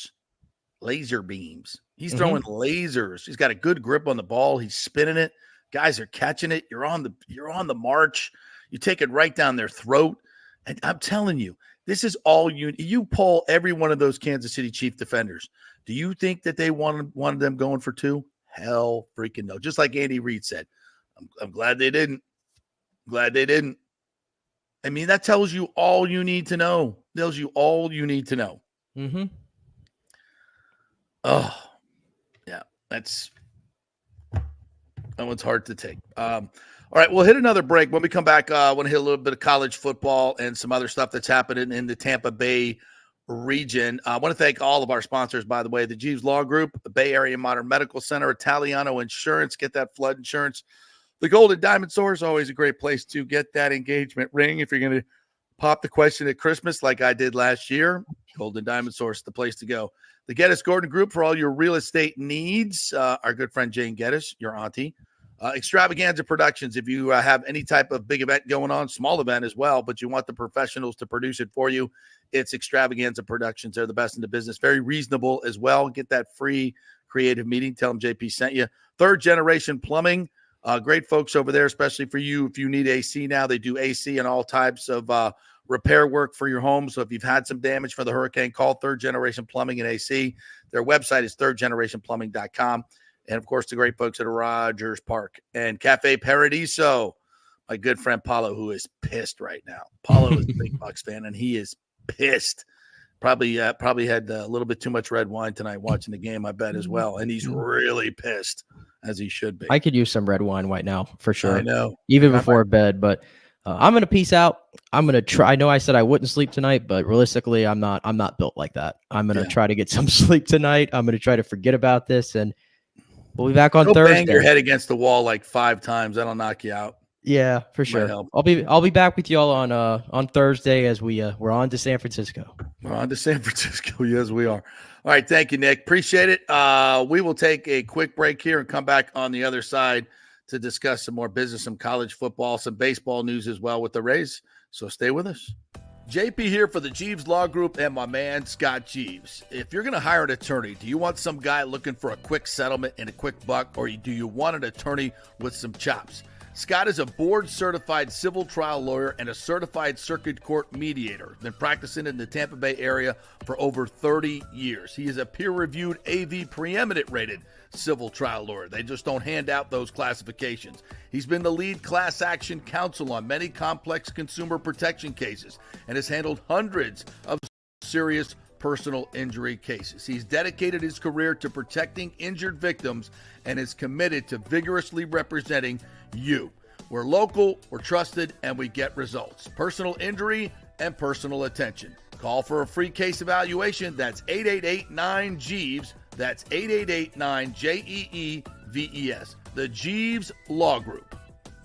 beams. He's throwing lasers. He's got a good grip on the ball. He's spinning it. Guys are catching it. You're on the march. You take it right down their throat. And I'm telling you, this is all you poll every one of those Kansas City Chief defenders. Do you think that they wanted them going for 2? Hell freaking no. Just like Andy Reid said, I'm glad they didn't. I mean, that tells you all you need to know. Mm-hmm. Oh, yeah. That one's hard to take. All right, we'll hit another break. When we come back, I want to hit a little bit of college football and some other stuff that's happening in the Tampa Bay region. I want to thank all of our sponsors, by the way, the Jeeves Law Group, the Bay Area Modern Medical Center, Italiano Insurance, get that flood insurance. The Golden Diamond Source, always a great place to get that engagement ring. If you're going to pop the question at Christmas like I did last year, Golden Diamond Source, the place to go. The Geddes Gordon Group for all your real estate needs. Our good friend Jane Geddes, your auntie. Extravaganza Productions, if you have any type of big event going on, small event as well, but you want the professionals to produce it for you, it's Extravaganza Productions. They're the best in the business. Very reasonable as well. Get that free creative meeting. Tell them JP sent you. Third Generation Plumbing. Great folks over there, especially for you. If you need AC now, they do AC and all types of repair work for your home. So if you've had some damage for the hurricane, call Third Generation Plumbing and AC. Their website is thirdgenerationplumbing.com. And, of course, the great folks at Rogers Park and Cafe Paradiso. My good friend Paulo, who is pissed right now. Paulo is a big Bucs fan, and he is pissed. Probably had a little bit too much red wine tonight watching the game, I bet, as well. And he's really pissed, as he should be. I could use some red wine right now, for sure. I know. Even before bed. But I'm going to peace out. I'm going to try. I know I said I wouldn't sleep tonight, but realistically, I'm not built like that. I'm going to try to get some sleep tonight. I'm going to try to forget about this, and we'll be back on Thursday. Bang your head against the wall like 5 times. That'll knock you out. Yeah, for sure. I'll be back with y'all on Thursday as we're on to San Francisco. We're on to San Francisco. Yes, we are. All right. Thank you, Nick. Appreciate it. We will take a quick break here and come back on the other side to discuss some more business, some college football, some baseball news as well with the Rays. So stay with us. JP here for the Jeeves Law Group and my man, Scott Jeeves. If you're going to hire an attorney, do you want some guy looking for a quick settlement and a quick buck, or do you want an attorney with some chops? Scott is a board-certified civil trial lawyer and a certified circuit court mediator. Been practicing in the Tampa Bay area for over 30 years. He is a peer-reviewed AV preeminent rated civil trial lawyer. They just don't hand out those classifications. He's been the lead class action counsel on many complex consumer protection cases and has handled hundreds of serious personal injury cases. He's dedicated his career to protecting injured victims and is committed to vigorously representing you. We're local, we're trusted, and we get results. Personal injury and personal attention. Call for a free case evaluation. That's 888-9-JEEVES. That's 888-9-JEEVES. The Jeeves Law Group.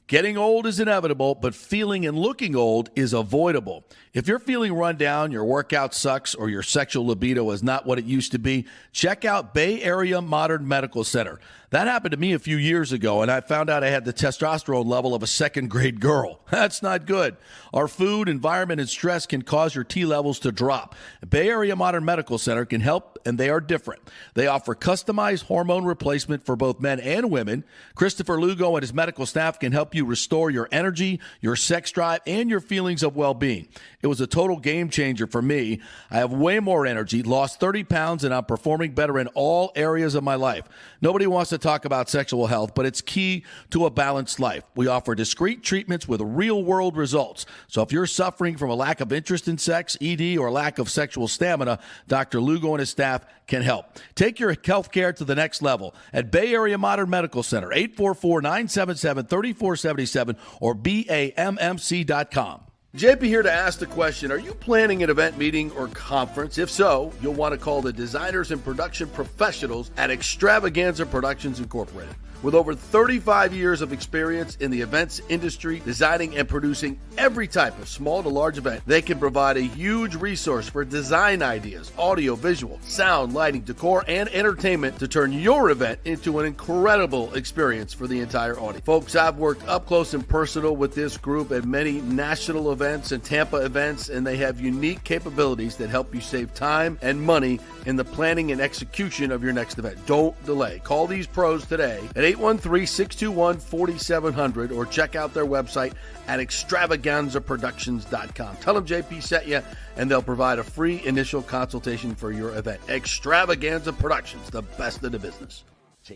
Getting old is inevitable, but feeling and looking old is avoidable. If you're feeling run down, your workout sucks, or your sexual libido is not what it used to be, check out Bay Area Modern Medical Center. That happened to me a few years ago, and I found out I had the testosterone level of a second-grade girl. That's not good. Our food, environment, and stress can cause your T levels to drop. Bay Area Modern Medical Center can help, and they are different. They offer customized hormone replacement for both men and women. Christopher Lugo and his medical staff can help you restore your energy, your sex drive, and your feelings of well-being. It was a total game changer for me. I have way more energy, lost 30 pounds, and I'm performing better in all areas of my life. Nobody wants to talk about sexual health, but it's key to a balanced life. We offer discreet treatments with real-world results. So if you're suffering from a lack of interest in sex, ED, or lack of sexual stamina, Dr. Lugo and his staff can help. Take your health care to the next level at Bay Area Modern Medical Center, 844-977-3477 or BAMMC.com. JP here to ask the question, are you planning an event, meeting, or conference? If so, you'll want to call the designers and production professionals at Extravaganza Productions Incorporated. With over 35 years of experience in the events industry, designing and producing every type of small to large event, they can provide a huge resource for design ideas, audio, visual, sound, lighting, decor, and entertainment to turn your event into an incredible experience for the entire audience. Folks, I've worked up close and personal with this group at many national events and Tampa events, and they have unique capabilities that help you save time and money in the planning and execution of your next event. Don't delay. Call these pros today at 813-621-4700 or check out their website at extravaganzaproductions.com. Tell them JP sent you, and they'll provide a free initial consultation for your event. Extravaganza Productions, the best in the business.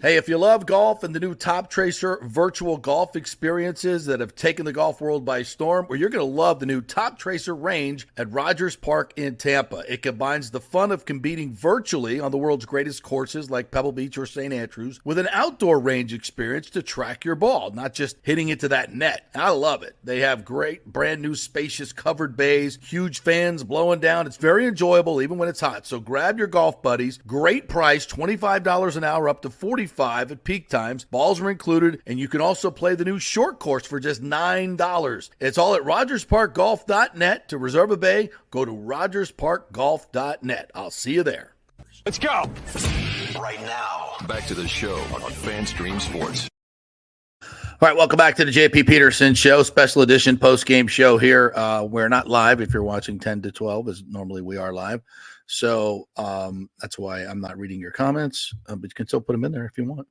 Hey, if you love golf and the new Top Tracer virtual golf experiences that have taken the golf world by storm, well, you're going to love the new Top Tracer range at Rogers Park in Tampa. It combines the fun of competing virtually on the world's greatest courses like Pebble Beach or St. Andrews with an outdoor range experience to track your ball, not just hitting it to that net. I love it. They have great brand new spacious covered bays, huge fans blowing down. It's very enjoyable even when it's hot. So grab your golf buddies. Great price, $25 an hour up to $45 at peak times. Balls are included, and you can also play the new short course for just $9. It's all at rogersparkgolf.net. To reserve a bay, go to rogersparkgolf.net. I'll see you there. Let's go. Right now, back to the show on FanStream Sports. All right, welcome back to the JP Peterson Show, special edition post-game show here. We're not live if you're watching 10 to 12, as normally we are live. So that's why I'm not reading your comments, but you can still put them in there if you want.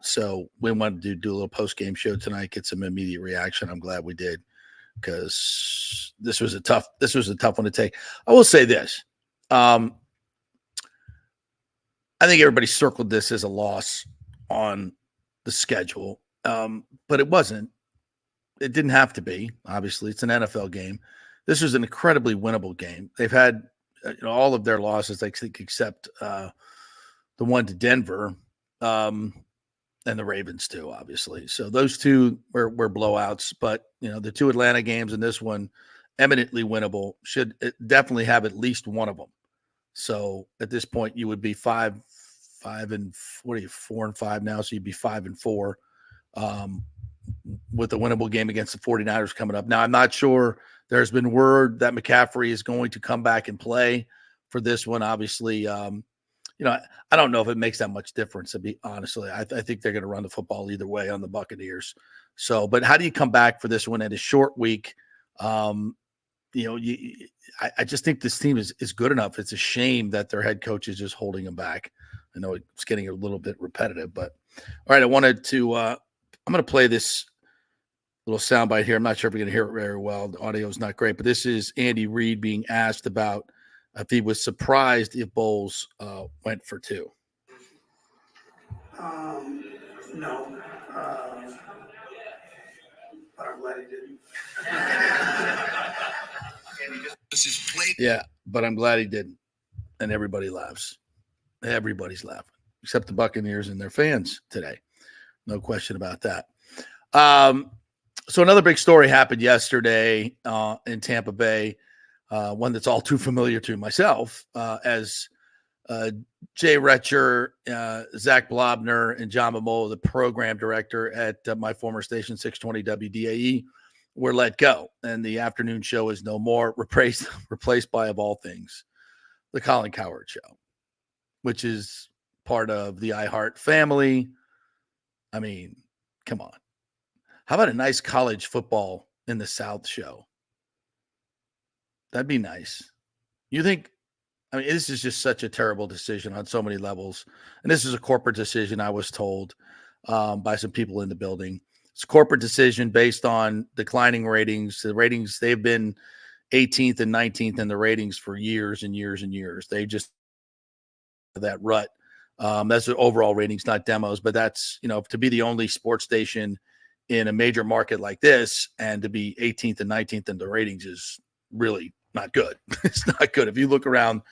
So we wanted to do a little post-game show tonight, get some immediate reaction. I'm glad we did, because this was a tough one to take. I will say this. I think everybody circled this as a loss on the schedule, but it wasn't. It didn't have to be. Obviously, it's an NFL game. This was an incredibly winnable game. They've had all of their losses, I think, except the one to Denver and the Ravens too, obviously. So those two were blowouts, but the two Atlanta games and this one, eminently winnable. Should definitely have at least one of them. So at this point, you would be 4-5 now. So you'd be 5-4 with a winnable game against the 49ers coming up. Now, I'm not sure. There's been word that McCaffrey is going to come back and play for this one. Obviously, I don't know if it makes that much difference, to be honestly. I think they're going to run the football either way on the Buccaneers. So, but how do you come back for this one at a short week? I just think this team is good enough. It's a shame that their head coach is just holding them back. I know it's getting a little bit repetitive, but all right, I wanted to I'm going to play this little soundbite here. I'm not sure if you're going to hear it very well. The audio is not great, but this is Andy Reid being asked about if he was surprised if Bowles went for two. No. But I'm glad he didn't. Yeah, but I'm glad he didn't. And everybody laughs. Everybody's laughing, except the Buccaneers and their fans today. No question about that. So another big story happened yesterday in Tampa Bay, one that's all too familiar to myself, as Jay Retcher, Zach Blobner, and John Momola, the program director at my former station, 620 WDAE, were let go. And the afternoon show is no more, replaced by, of all things, the Colin Cowherd Show, which is part of the iHeart family. I mean, come on. How about a nice college football in the South show? That'd be nice. You think, I mean, this is just such a terrible decision on so many levels. And this is a corporate decision, I was told by some people in the building. It's a corporate decision based on declining ratings. The ratings, they've been 18th and 19th in the ratings for years and years and years. They just, that rut. That's the overall ratings, not demos, but that's, to be the only sports station in a major market like this and to be 18th and 19th in the ratings is really not good. It's not good. If you look around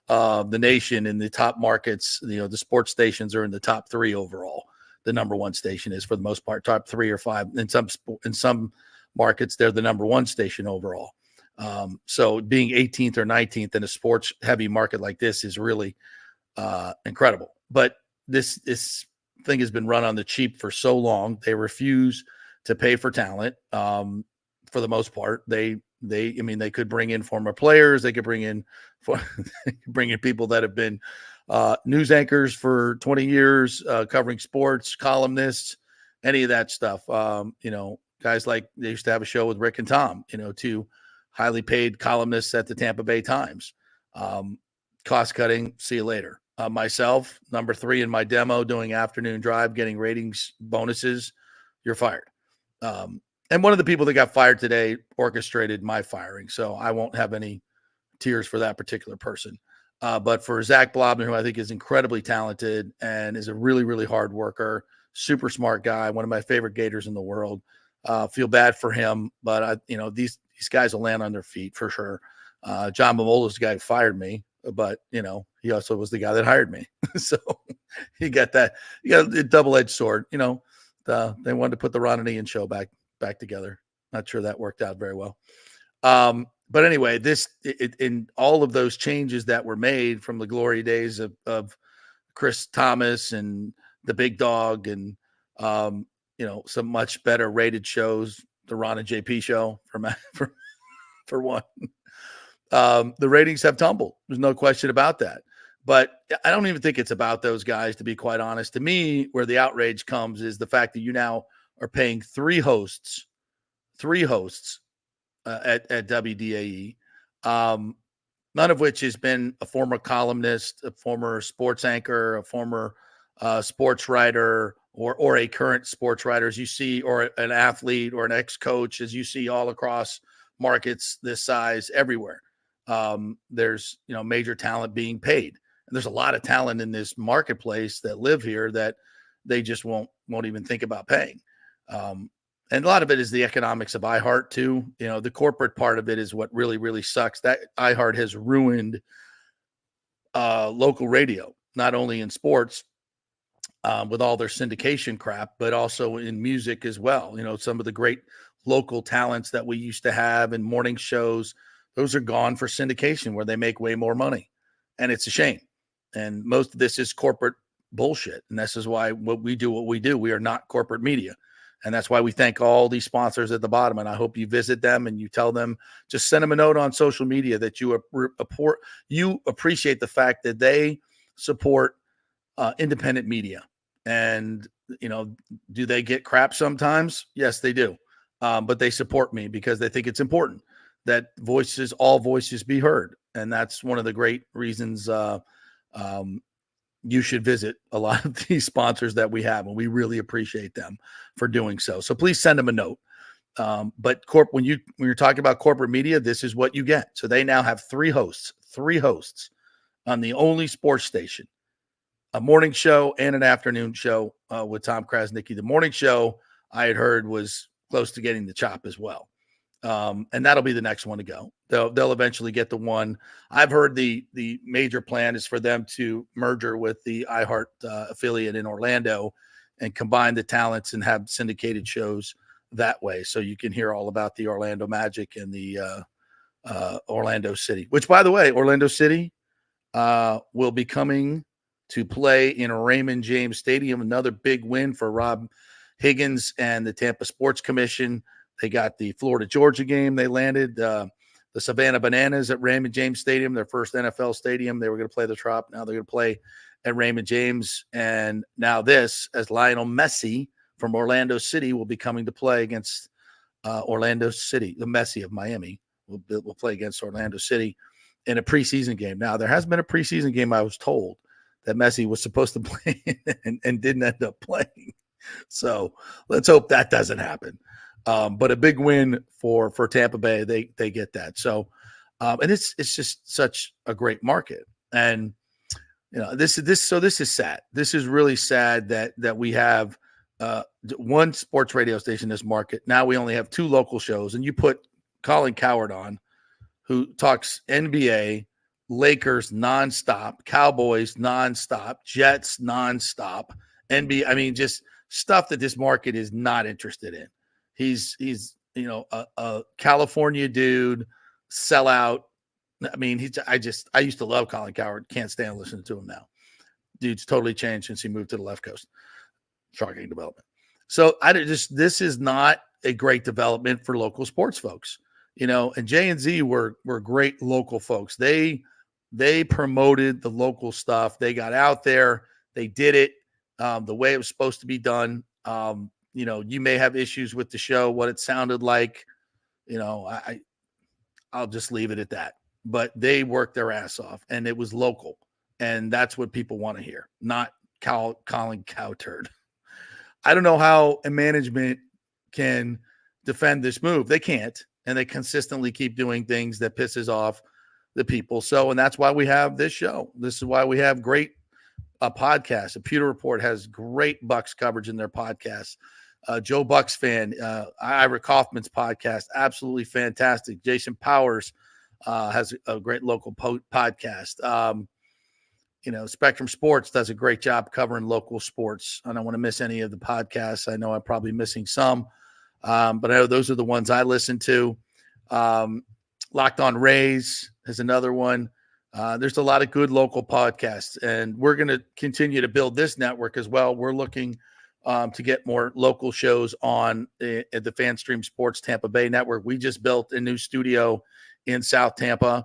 the nation in the top markets, the sports stations are in the top 3 overall. The number 1 station is, for the most part, top 3 or 5. In some markets, they're the number 1 station overall. So being 18th or 19th in a sports heavy market like this is really incredible. But this thing has been run on the cheap for so long. They refuse to pay for talent. For the most part, they could bring in former players. They could bring in people that have been news anchors for 20 years, covering sports, columnists, any of that stuff. Guys like, they used to have a show with Rick and Tom, 2 highly paid columnists at the Tampa Bay Times. Cost cutting, see you later. Myself, number 3 in my demo, doing afternoon drive, getting ratings bonuses, you're fired. And one of the people that got fired today orchestrated my firing, so I won't have any tears for that particular person. But for Zach Blobner, who I think is incredibly talented and is a really, really hard worker, super smart guy, one of my favorite Gators in the world, feel bad for him. But these guys will land on their feet for sure. John Mamola's the guy who fired me, but he also was the guy that hired me. So he got a double-edged sword. They wanted to put the Ron and Ian show back together. Not sure that worked out very well. But anyway, in all of those changes that were made from the glory days of Chris Thomas and the Big Dog and some much better rated shows, the Ron and JP show for one. The ratings have tumbled. There's no question about that. But I don't even think it's about those guys, to be quite honest. To me, where the outrage comes is the fact that you now are paying 3 hosts at WDAE, none of which has been a former columnist, a former sports anchor, a former sports writer, or a current sports writer, as you see, or an athlete or an ex-coach, as you see all across markets this size everywhere. There's major talent being paid. And there's a lot of talent in this marketplace that live here that they just won't even think about paying. And a lot of it is the economics of iHeart too. The corporate part of it is what really, really sucks. That iHeart has ruined local radio, not only in sports with all their syndication crap, but also in music as well. Some of the great local talents that we used to have in morning shows, those are gone for syndication where they make way more money. And it's a shame. And most of this is corporate bullshit. And this is why what we do, we are not corporate media. And that's why we thank all these sponsors at the bottom. And I hope you visit them and you tell them, just send them a note on social media that you appreciate the fact that they support independent media. And, do they get crap sometimes? Yes, they do. But they support me because they think it's important that all voices be heard. And that's one of the great reasons you should visit a lot of these sponsors that we have, and we really appreciate them for doing so. So please send them a note. But when you're talking about corporate media, this is what you get. So they now have 3 hosts on the only sports station, a morning show and an afternoon show with Tom Krasnicki. The morning show I had heard was close to getting the chop as well. And that'll be the next one to go. They'll eventually get the one. I've heard the major plan is for them to merger with the iHeart affiliate in Orlando and combine the talents and have syndicated shows that way. So you can hear all about the Orlando Magic and the Orlando City, which, by the way, Orlando City will be coming to play in Raymond James Stadium. Another big win for Rob Higgins and the Tampa Sports Commission. They got the Florida-Georgia game. They landed the Savannah Bananas at Raymond James Stadium, their first NFL stadium. They were going to play the Trop. Now they're going to play at Raymond James. And now this, as Lionel Messi from Orlando City will be coming to play against Orlando City, the Messi of Miami will play against Orlando City in a preseason game. Now, there has been a preseason game, I was told, that Messi was supposed to play and didn't end up playing. So let's hope that doesn't happen. But a big win for Tampa Bay. They get that. So, and it's just such a great market. And this is sad. This is really sad that we have one sports radio station in this market. Now we only have 2 local shows, and you put Colin Cowherd on, who talks NBA, Lakers nonstop, Cowboys nonstop, Jets nonstop, NBA. I mean, just stuff that this market is not interested in. He's a California dude, sellout. I mean, I used to love Colin Cowherd. Can't stand listening to him now. Dude's totally changed since he moved to the left coast. Shocking development. So this is not a great development for local sports folks. And J&Z were great local folks. They promoted the local stuff. They got out there. They did it the way it was supposed to be done. You may have issues with the show, what it sounded like. I'll just leave it at that. But they worked their ass off, and it was local. And that's what people want to hear, not Colin Cowherd. I don't know how a management can defend this move. They can't. And they consistently keep doing things that pisses off the people. So, and that's why we have this show. This is why we have great podcasts. The Pewter Report has great Bucs coverage in their podcasts. Joe Bucs fan, Ira Kaufman's podcast, absolutely fantastic. Jason Powers has a great local podcast. Spectrum Sports does a great job covering local sports. I don't want to miss any of the podcasts. I know I'm probably missing some. But I know those are the ones I listen to. Locked on Rays is another one. There's a lot of good local podcasts, and we're going to continue to build this network as well. We're looking to get more local shows on at the FanStream Sports Tampa Bay Network. We just built a new studio in South Tampa,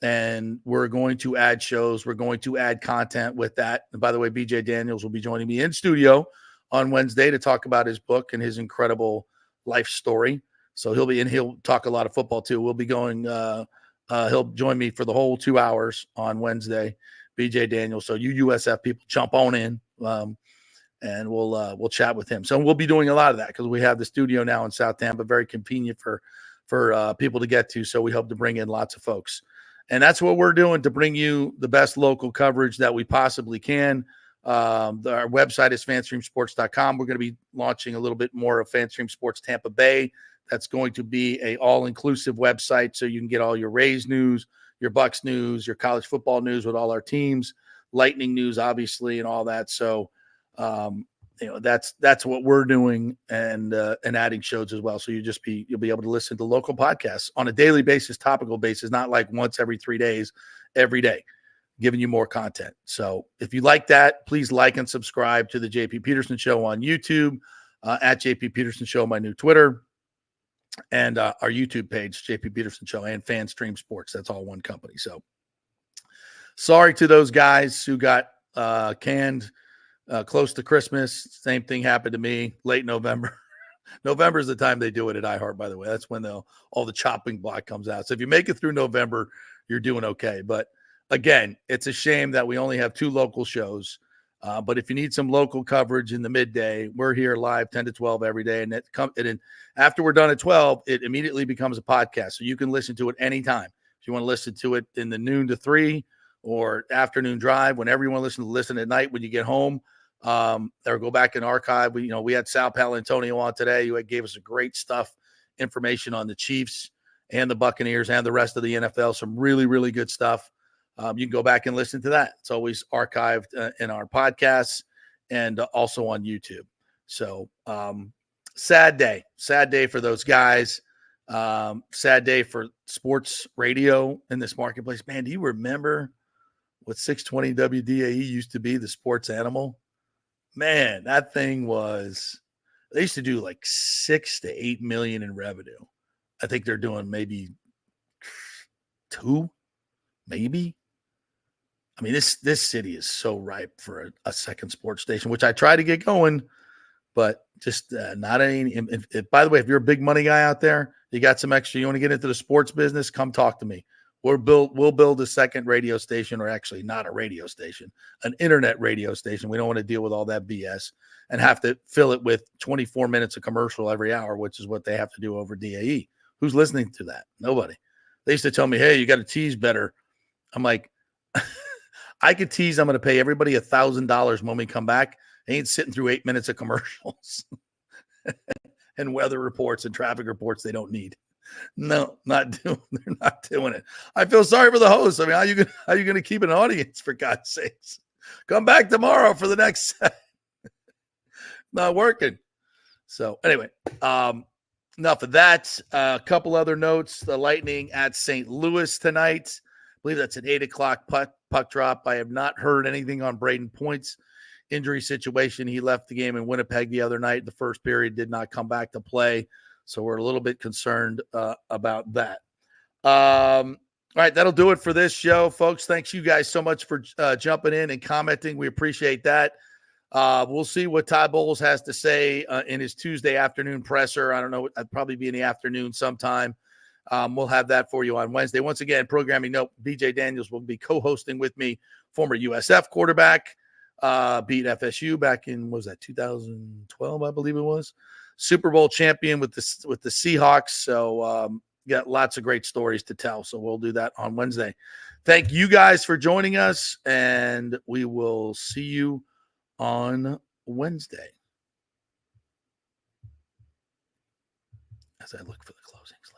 and we're going to add shows. We're going to add content with that. And by the way, BJ Daniels will be joining me in studio on Wednesday to talk about his book and his incredible life story. So he'll talk a lot of football too. We'll be going, he'll join me for the whole 2 hours on Wednesday, BJ Daniels. So you USF people jump on in, and we'll chat with him. So we'll be doing a lot of that because we have the studio now in South Tampa, very convenient for people to get to. So we hope to bring in lots of folks, and that's what we're doing to bring you the best local coverage that we possibly can. Our website is fanstreamsports.com. We're going to be launching a little bit more of FanStream Sports Tampa Bay. That's going to be a all-inclusive website, so you can get all your Rays news, your Bucs news, your college football news with all our teams, Lightning news, obviously, and all that. So, that's what we're doing, and adding shows as well. So you'll be able to listen to local podcasts on a daily basis, topical basis, not like once every 3 days, every day, giving you more content. So if you like that, please like and subscribe to the JP Peterson Show on YouTube, at JP Peterson Show, my new Twitter, and our YouTube page, JP Peterson Show, and FanStream Sports. That's all one company. So sorry to those guys who got canned close to Christmas. Same thing happened to me late November. November is the time they do it at iHeart, by the way. That's when all the chopping block comes out. So if you make it through November, you're doing okay. But again, it's a shame that we only have 2 local shows. But if you need some local coverage in the midday, we're here live 10 to 12 every day. And after we're done at 12, it immediately becomes a podcast. So you can listen to it anytime. If you want to listen to it in the noon to 3 or afternoon drive, whenever you want to listen at night when you get home, or go back and archive. We had Sal Palantonio on today, who gave us a great information on the Chiefs and the Buccaneers and the rest of the NFL. Some really, really good stuff. You can go back and listen to that. It's always archived in our podcasts and also on YouTube. So sad day for those guys. Sad day for sports radio in this marketplace. Man, do you remember what 620 WDAE used to be, the sports animal? Man, that thing they used to do like 6 to 8 million in revenue. I think they're doing maybe 2, maybe. I mean, this city is so ripe for a second sports station, which I try to get going, but just not any. If, by the way, if you're a big money guy out there, you got some extra, you want to get into the sports business, come talk to me. We'll build a second radio station, or actually not a radio station, an internet radio station. We don't want to deal with all that BS and have to fill it with 24 minutes of commercial every hour, which is what they have to do over DAE. Who's listening to that? Nobody. They used to tell me, hey, you got to tease better. I'm like, I could tease I'm going to pay everybody $1,000 when we come back. They ain't sitting through 8 minutes of commercials and weather reports and traffic reports they don't need. No, they're not doing it. I feel sorry for the host. I mean, how are you going to keep an audience, for God's sakes? Come back tomorrow for the next set. Not working. So anyway, enough of that. A couple other notes. The Lightning at St. Louis tonight. I believe that's an 8 o'clock puck drop. I have not heard anything on Braden Point's injury situation. He left the game in Winnipeg the other night. The first period, did not come back to play. So we're a little bit concerned about that. All right, that'll do it for this show, folks. Thanks you guys so much for jumping in and commenting. We appreciate that. We'll see what Todd Bowles has to say in his Tuesday afternoon presser. I don't know. I'd probably be in the afternoon sometime. We'll have that for you on Wednesday. Once again, programming note, BJ Daniels will be co-hosting with me, former USF quarterback, beat FSU back in, what was that, 2012, I believe it was. Super Bowl champion with the Seahawks. So got lots of great stories to tell. So we'll do that on Wednesday. Thank you guys for joining us, and we will see you on Wednesday as I look for the closing slide.